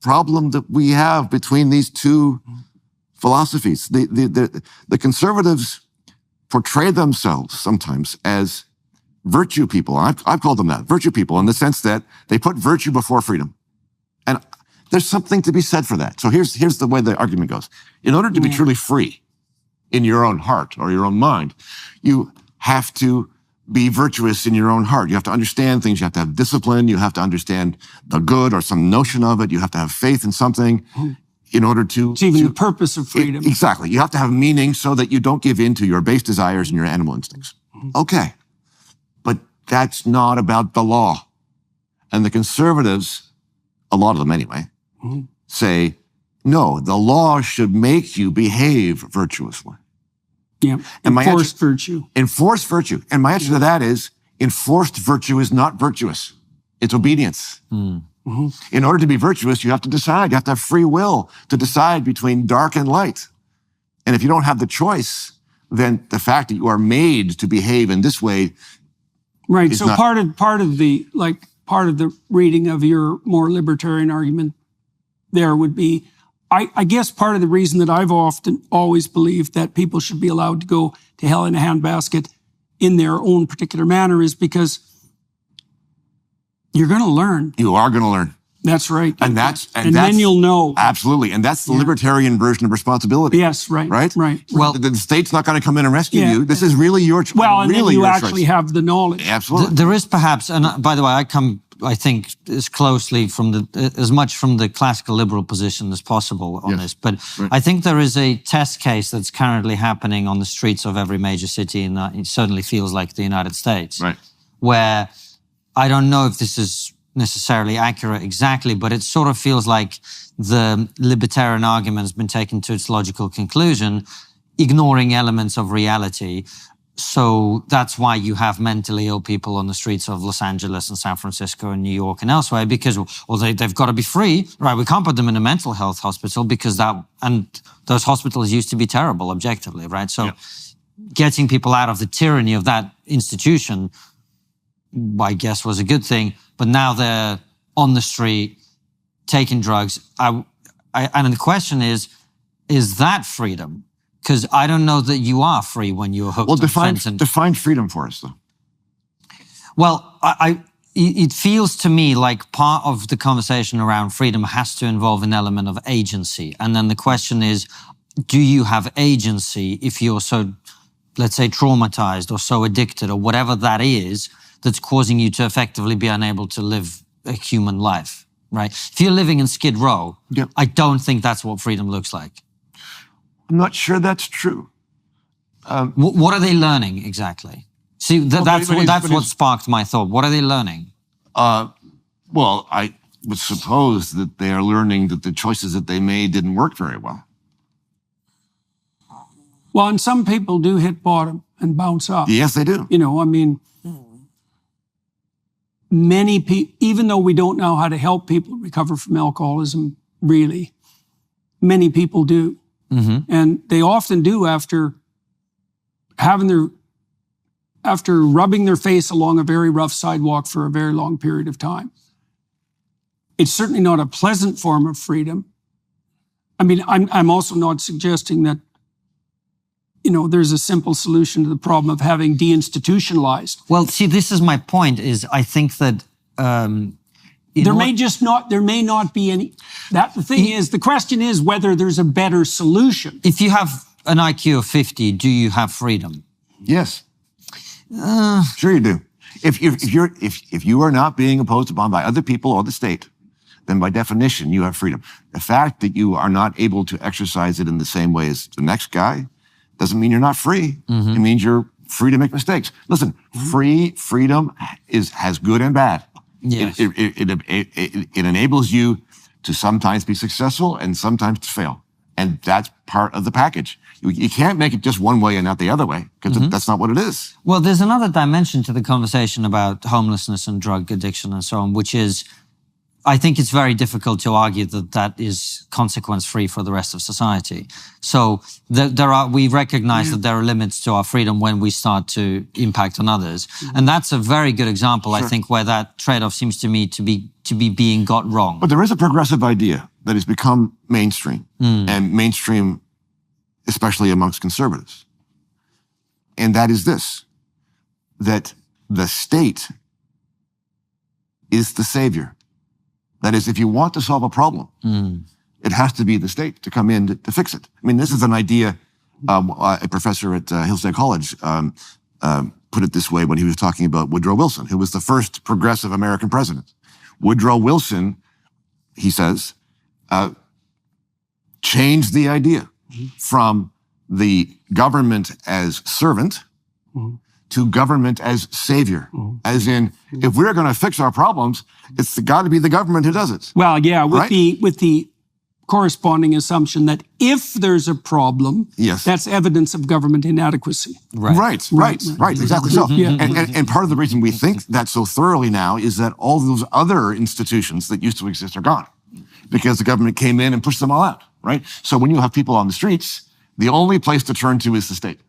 problem that we have between these two philosophies. The conservatives portray themselves sometimes as virtue people. I've called them that, virtue people, in the sense that they put virtue before freedom. And there's something to be said for that. So here's the way the argument goes. In order to be truly free in your own heart or your own mind, you have to be virtuous in your own heart. You have to understand things. You have to have discipline. You have to understand the good or some notion of it. You have to have faith in something in order to... It's even the purpose of freedom. Exactly. You have to have meaning so that you don't give in to your base desires and your animal instincts. Okay. But that's not about the law. And the conservatives, a lot of them anyway, say, no, the law should make you behave virtuously. Yeah, enforced virtue. Enforced virtue. And my answer to that is, enforced virtue is not virtuous. It's obedience. In order to be virtuous, you have to decide. You have to have free will to decide between dark and light. And if you don't have the choice, then the fact that you are made to behave in this way, right? So part of the reading of your more libertarian argument there would be, I guess part of the reason that I've always believed that people should be allowed to go to hell in a handbasket in their own particular manner is because you're going to learn. You are going to learn. That's right. And then you'll know. Absolutely. And that's the libertarian version of responsibility. Yes, right. Right? Well, the state's not going to come in and rescue you. This is really your choice. Well, and then you actually have the knowledge. Absolutely. There is perhaps, and by the way, I think as closely as much from the classical liberal position as possible on this. But I think there is a test case that's currently happening on the streets of every major city, and it certainly feels like the United States, where I don't know if this is necessarily accurate exactly, but it sort of feels like the libertarian argument has been taken to its logical conclusion, ignoring elements of reality. So that's why you have mentally ill people on the streets of Los Angeles and San Francisco and New York and elsewhere, because they've got to be free, right? We can't put them in a mental health hospital because those hospitals used to be terrible objectively, right? So getting people out of the tyranny of that institution, I guess, was a good thing. But now they're on the street taking drugs. And the question is that freedom? Because I don't know that you are free when you're hooked on fentanyl. Define freedom for us, though. Well, it feels to me like part of the conversation around freedom has to involve an element of agency. And then the question is, do you have agency if you're so, let's say, traumatized or so addicted or whatever that is that's causing you to effectively be unable to live a human life, right? If you're living in Skid Row, I don't think that's what freedom looks like. I'm not sure that's true. What are they learning exactly? See, that's what sparked my thought. What are they learning? Well, I would suppose that they are learning that the choices that they made didn't work very well. Well, and some people do hit bottom and bounce up. Yes, they do. You know, I mean, many people, even though we don't know how to help people recover from alcoholism, really, many people do. And they often do after rubbing their face along a very rough sidewalk for a very long period of time. It's certainly not a pleasant form of freedom. I mean, I'm also not suggesting that, you know, there's a simple solution to the problem of having deinstitutionalized. Well, see, this is my point, is I think that... there may not be any. The question is whether there's a better solution. If you have an IQ of 50, do you have freedom? Yes. Sure you do. If you are not being imposed upon by other people or the state, then by definition you have freedom. The fact that you are not able to exercise it in the same way as the next guy doesn't mean you're not free. It means you're free to make mistakes. Listen, freedom has good and bad. Yes. It enables you to sometimes be successful and sometimes to fail. And that's part of the package. You can't make it just one way and not the other way, because that's not what it is. Well, there's another dimension to the conversation about homelessness and drug addiction and so on, which is, I think it's very difficult to argue that that is consequence-free for the rest of society. So we recognize that there are limits to our freedom when we start to impact on others. And that's a very good example, I think, where that trade-off seems to me to be being got wrong. But there is a progressive idea that has become mainstream, and mainstream especially amongst conservatives. And that is this, that the state is the savior. That is, if you want to solve a problem, it has to be the state to come in to fix it. I mean, this is an idea, a professor at Hillsdale College put it this way when he was talking about Woodrow Wilson, who was the first progressive American president. Woodrow Wilson, he says, changed the idea from the government as servant to government as savior. As in, if we're going to fix our problems, it's got to be the government who does it. Well, yeah, with Right? the corresponding assumption that if there's a problem, Yes. that's evidence of government inadequacy. Right, exactly so. Yeah. And part of the reason we think that so thoroughly now is that all those other institutions that used to exist are gone, because the government came in and pushed them all out, right? So when you have people on the streets, the only place to turn to is the state.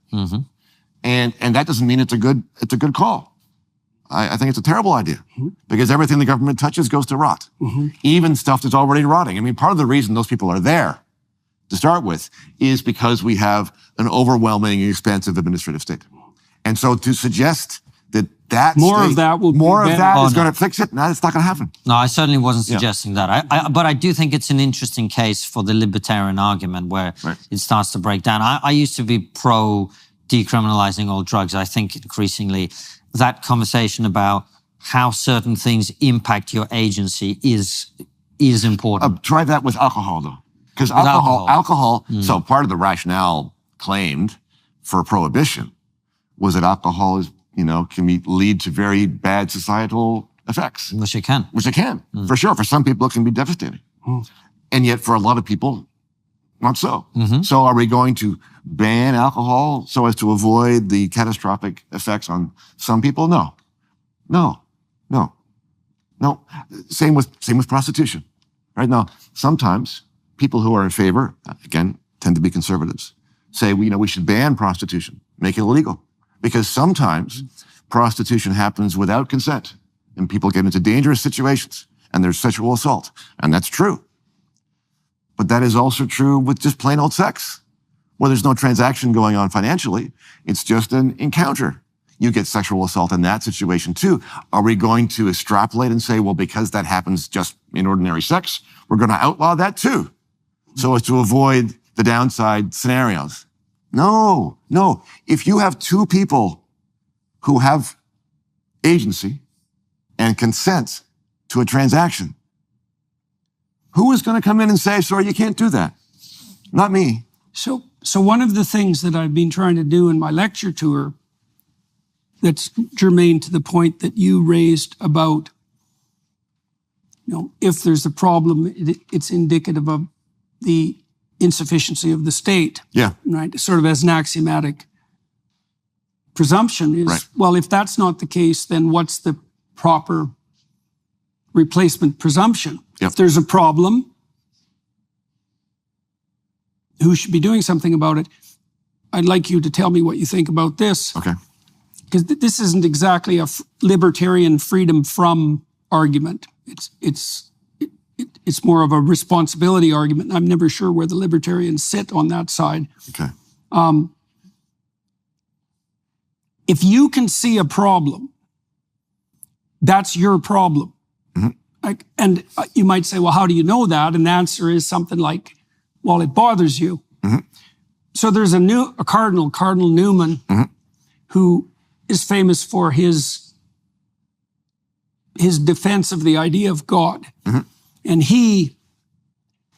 And that doesn't mean it's a good call. I think it's a terrible idea, because everything the government touches goes to rot, even stuff that's already rotting. I mean, part of the reason those people are there to start with is because we have an overwhelming and expansive administrative state. And so to suggest that More state, of that will be more of better. that is Oh, no. going to fix it, no, it's not going to happen. No, I certainly wasn't suggesting that. But I do think it's an interesting case for the libertarian argument where it starts to break down. I used to be pro decriminalizing all drugs. I think increasingly that conversation about how certain things impact your agency is important. Try that with alcohol, though. Because so part of the rationale claimed for prohibition was that alcohol is, can lead to very bad societal effects. Which it can. Which it can, for sure. For some people, it can be devastating. And yet, for a lot of people, not so. So are we going to ban alcohol so as to avoid the catastrophic effects on some people? No. Same with prostitution. Right now, sometimes people who are in favor, again, tend to be conservatives, say, we should ban prostitution, make it illegal. Because sometimes prostitution happens without consent and people get into dangerous situations and there's sexual assault. And that's true. But that is also true with just plain old sex, where there's no transaction going on financially. It's just an encounter. You get sexual assault in that situation too. Are we going to extrapolate and say, well, because that happens just in ordinary sex, we're going to outlaw that too, so as to avoid the downside scenarios? No. If you have two people who have agency and consent to a transaction, who is going to come in and say, sorry, you can't do that? Not me. So one of the things that I've been trying to do in my lecture tour that's germane to the point that you raised about, if there's a problem, it's indicative of the insufficiency of the state. Yeah. Right? Sort of as an axiomatic presumption is, well, if that's not the case, then what's the proper replacement presumption? Yep. If there's a problem, who should be doing something about it? I'd like you to tell me what you think about this. Okay. Because this isn't exactly a libertarian freedom from argument. It's more of a responsibility argument. I'm never sure where the libertarians sit on that side. Okay. If you can see a problem, that's your problem. And you might say, well, how do you know that? And the answer is something like, well, it bothers you. So there's a Cardinal Newman, who is famous for his defense of the idea of God. And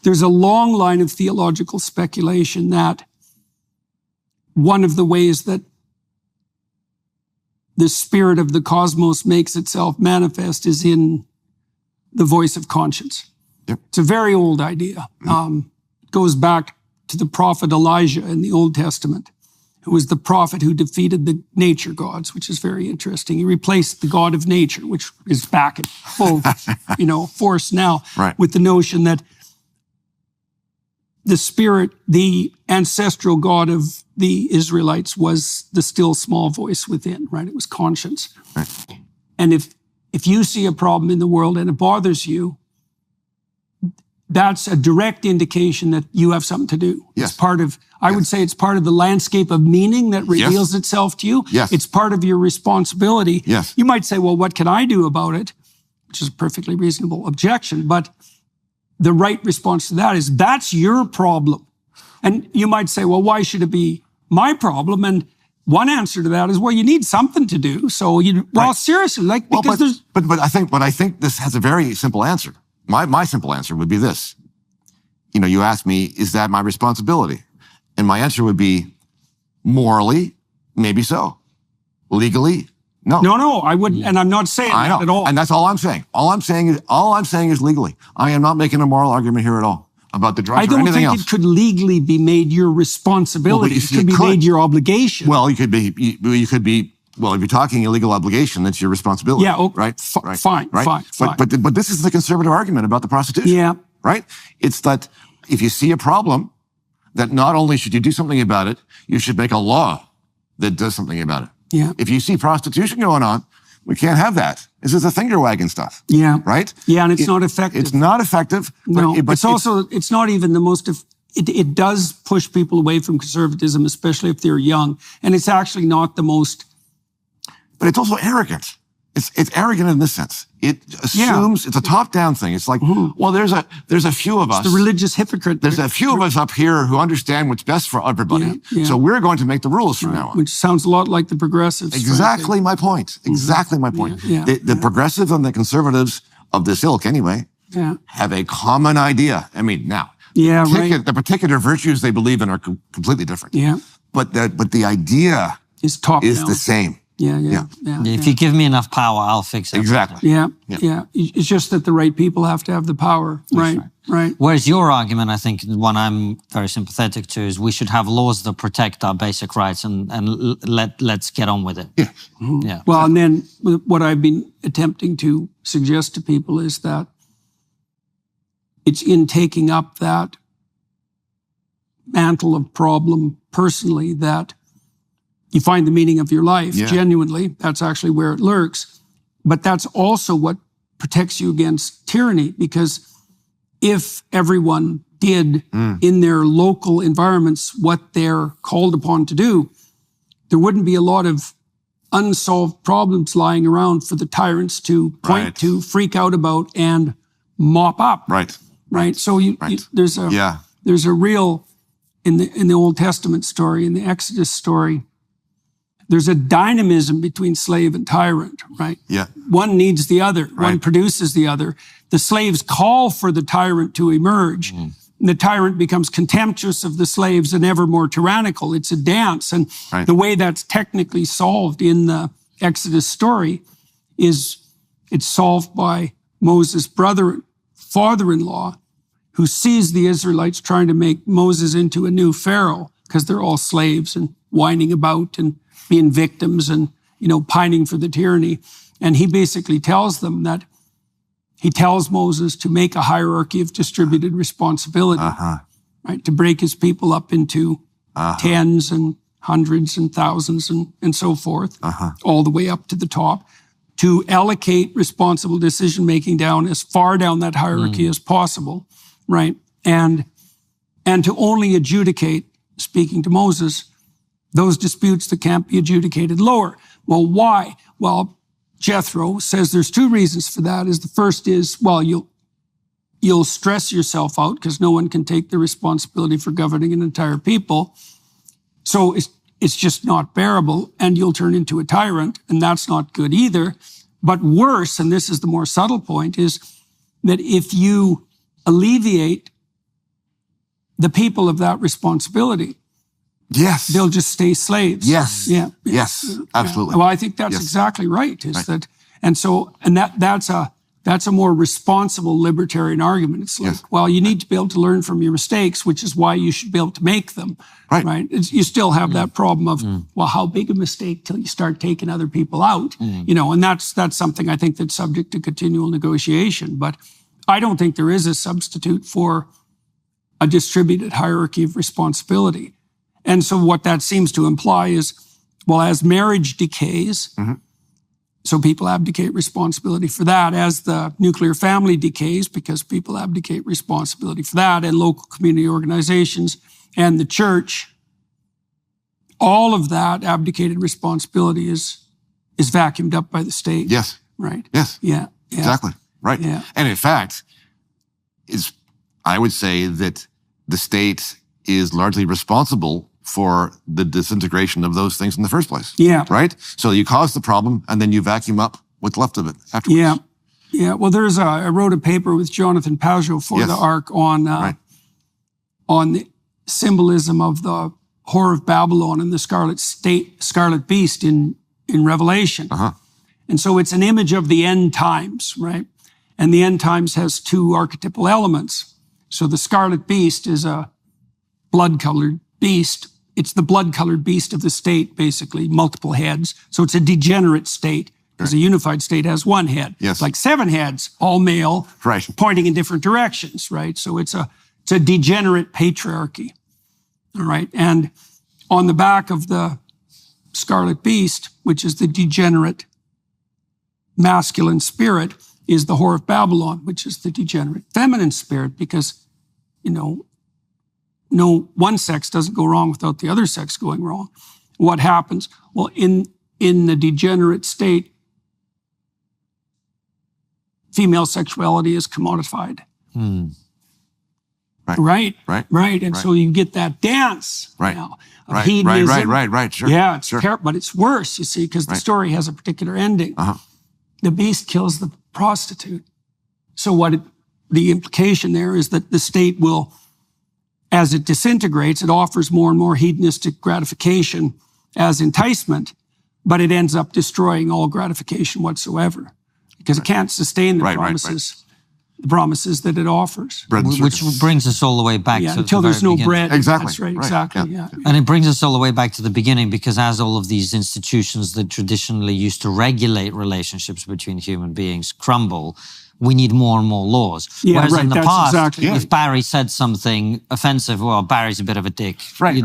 there's a long line of theological speculation that one of the ways that the spirit of the cosmos makes itself manifest is in the voice of conscience. Yep. It's a very old idea. It goes back to the prophet Elijah in the Old Testament, who was the prophet who defeated the nature gods, which is very interesting. He replaced the God of nature, which is back in full, force now, with the notion that the spirit, the ancestral God of the Israelites was the still small voice within, right? It was conscience. Right. And if you see a problem in the world and it bothers you, that's a direct indication that you have something to do. Yes. It's part of, I would say it's part of the landscape of meaning that reveals itself to you. Yes. It's part of your responsibility. Yes. You might say, well, what can I do about it? Which is a perfectly reasonable objection. But the right response to that is, that's your problem. And you might say, well, why should it be my problem? And one answer to that is, well, you need something to do. So seriously, because but I think this has a very simple answer. My simple answer would be this. You ask me, is that my responsibility? And my answer would be, morally, maybe so. Legally, no. No, I wouldn't, and I'm not saying that at all. And that's all I'm saying. All I'm saying is legally. I am not making a moral argument here at all about the drugs or anything else. I don't think it could legally be made your responsibility. It could be made your obligation. Well, you could be. Well, if you're talking illegal obligation, that's your responsibility. Yeah, okay. Right? Fine. But this is the conservative argument about the prostitution. Yeah. Right? It's that if you see a problem, that not only should you do something about it, you should make a law that does something about it. Yeah. If you see prostitution going on, we can't have that. This is the finger wagging stuff. Yeah. Right? Yeah, and it's not effective. It's not effective. No, but it's not even the most... It does push people away from conservatism, especially if they're young. And it's actually not the most... But it's also arrogant. It's arrogant in this sense. It assumes it's a top-down thing. It's like, well, there's a few of us. It's the religious hypocrite. There's a few of us up here who understand what's best for everybody. Yeah. So we're going to make the rules from now on. Which sounds a lot like the progressives. Exactly my point. Exactly my point. Yeah. The progressives and the conservatives of this ilk, anyway, have a common idea. I mean, now, the particular virtues they believe in are completely different. Yeah. But the idea is the same. Yeah. If you give me enough power, I'll fix it. Exactly. Yeah. It's just that the right people have to have the power. Right. Whereas your argument, I think, one I'm very sympathetic to, is we should have laws that protect our basic rights and let's get on with it. Yeah. Yeah. Well, and then what I've been attempting to suggest to people is that it's in taking up that mantle of problem personally that you find the meaning of your life, genuinely. That's actually where it lurks. But that's also what protects you against tyranny, because if everyone did in their local environments what they're called upon to do, there wouldn't be a lot of unsolved problems lying around for the tyrants to point to, freak out about, and mop up. Right. So there's a real, in the Old Testament story, in the Exodus story, there's a dynamism between slave and tyrant, right? Yeah. One needs the other. One produces the other. The slaves call for the tyrant to emerge. And the tyrant becomes contemptuous of the slaves and ever more tyrannical. It's a dance. And the way that's technically solved in the Exodus story is it's solved by Moses' father-in-law, who sees the Israelites trying to make Moses into a new Pharaoh because they're all slaves and whining about and being victims and, pining for the tyranny. And he basically tells them that he tells Moses to make a hierarchy of distributed responsibility, right? To break his people up into tens and hundreds and thousands and so forth, all the way up to the top, to allocate responsible decision-making down as far down that hierarchy as possible, right? And to only adjudicate, speaking to Moses, those disputes that can't be adjudicated lower. Well, why? Well, Jethro says there's two reasons for that. The first is, well, you'll stress yourself out because no one can take the responsibility for governing an entire people. So it's just not bearable, and you'll turn into a tyrant, and that's not good either. But worse, and this is the more subtle point, is that if you alleviate the people of that responsibility, Yes. they'll just stay slaves. Yes. Yeah. Yes. Absolutely. Well, I think that's Yes. exactly right. Right. That's a more responsible libertarian argument. It's like, Yes. well, you need to be able to learn from your mistakes, which is why you should be able to make them. Right. You still have that problem of, well, how big a mistake till you start taking other people out, and that's something I think that's subject to continual negotiation. But I don't think there is a substitute for a distributed hierarchy of responsibility. And so what that seems to imply is, well, as marriage decays, so people abdicate responsibility for that. As the nuclear family decays, because people abdicate responsibility for that, and local community organizations and the church, all of that abdicated responsibility is vacuumed up by the state. Yes. Right. Yes. Yeah. Exactly. Right. Yeah. And in fact, I would say that the state is largely responsible for the disintegration of those things in the first place. Yeah. Right? So you cause the problem and then you vacuum up what's left of it afterwards. Yeah. Yeah. Well, I wrote a paper with Jonathan Pajot for the ARC on the symbolism of the Whore of Babylon and the scarlet beast in Revelation. And so it's an image of the end times, right? And the end times has two archetypal elements. So the scarlet beast is a blood-colored beast. It's the blood-colored beast of the state, basically, multiple heads. So it's a degenerate state, because a unified state has one head. Yes. It's like 7 heads, all male, Right. pointing in different directions, right? So it's a degenerate patriarchy, all right? And on the back of the scarlet beast, which is the degenerate masculine spirit, is the Whore of Babylon, which is the degenerate feminine spirit, because, no one sex doesn't go wrong without the other sex going wrong. What happens? Well, in the degenerate state, female sexuality is commodified. Right. And so you get that dance now of hedonism. Right. Sure. Yeah, it's terrible, but it's worse, you see, because the story has a particular ending. The beast kills the prostitute. So the implication there is that the state will, as it disintegrates, it offers more and more hedonistic gratification as enticement, but it ends up destroying all gratification whatsoever, because it can't sustain the promises. The promises that it offers. Which brings us all the way back to until the there's very no beginning. bread. Exactly. That's right. Right. Exactly. Yeah. Yeah. And it brings us all the way back to the beginning, because as all of these institutions that traditionally used to regulate relationships between human beings crumble, we need more and more laws. Yeah, Whereas right. in the That's past, exactly if Barry said something offensive, well, Barry's a bit of a dick. Right.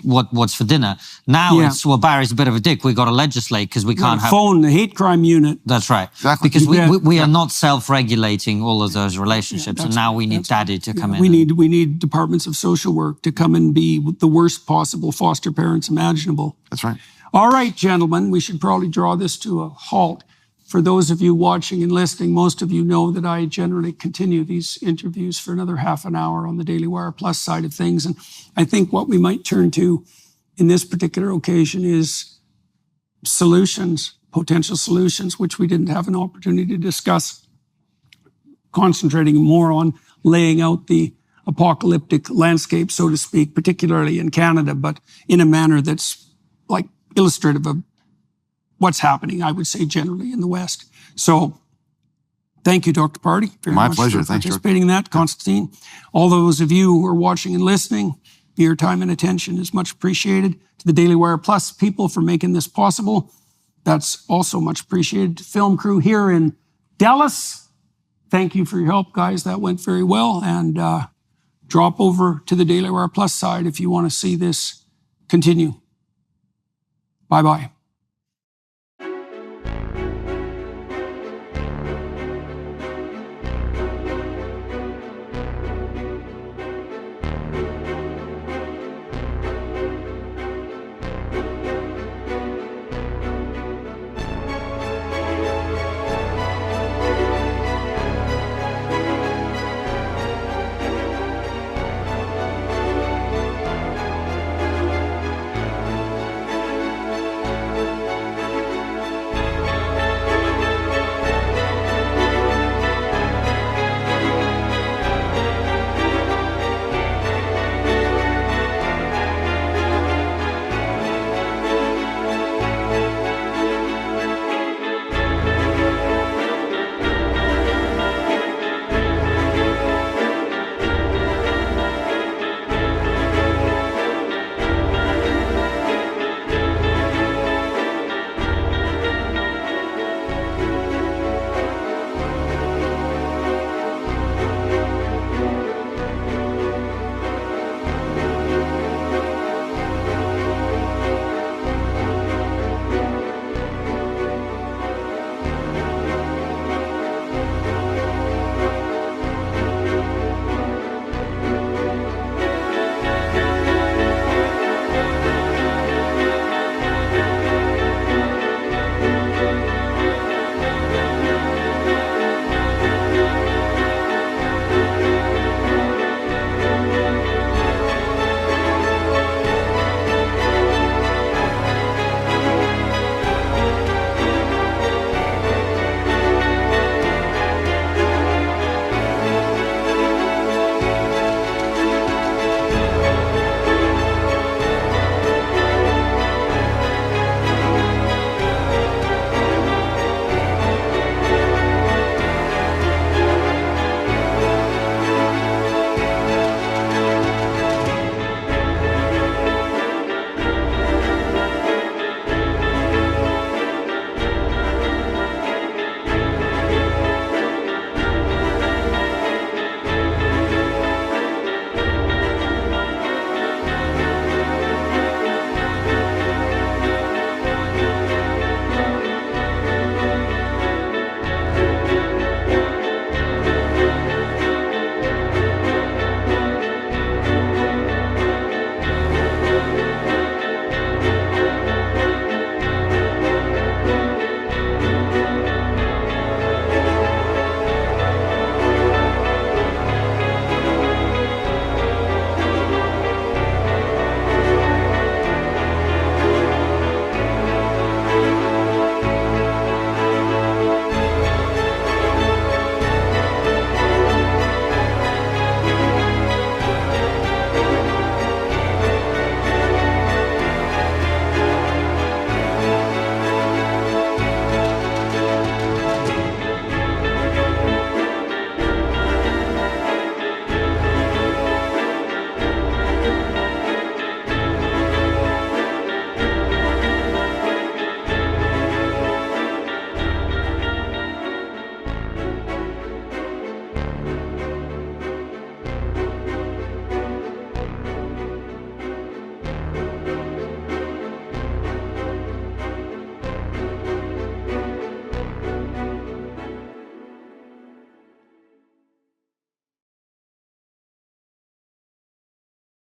What's for dinner? Now it's, well, Barry's a bit of a dick. We got to legislate because we can't have... Phone the hate crime unit. That's right. Exactly. Because we are not self-regulating all of those relationships, and now we need daddy to come in. We need departments of social work to come and be the worst possible foster parents imaginable. That's right. All right, gentlemen, we should probably draw this to a halt. For those of you watching and listening, most of you know that I generally continue these interviews for another half an hour on the Daily Wire Plus side of things. And I think what we might turn to in this particular occasion is solutions, potential solutions, which we didn't have an opportunity to discuss, concentrating more on laying out the apocalyptic landscape, so to speak, particularly in Canada, but in a manner that's like illustrative of what's happening, I would say, generally in the West. So thank you, Dr. Pardy, very My much pleasure. for Thanks, participating in that. Konstantin, all those of you who are watching and listening, your time and attention is much appreciated. To the Daily Wire Plus people for making this possible, that's also much appreciated. To film crew here in Dallas, thank you for your help, guys. That went very well. And drop over to the Daily Wire Plus side if you want to see this continue. Bye-bye.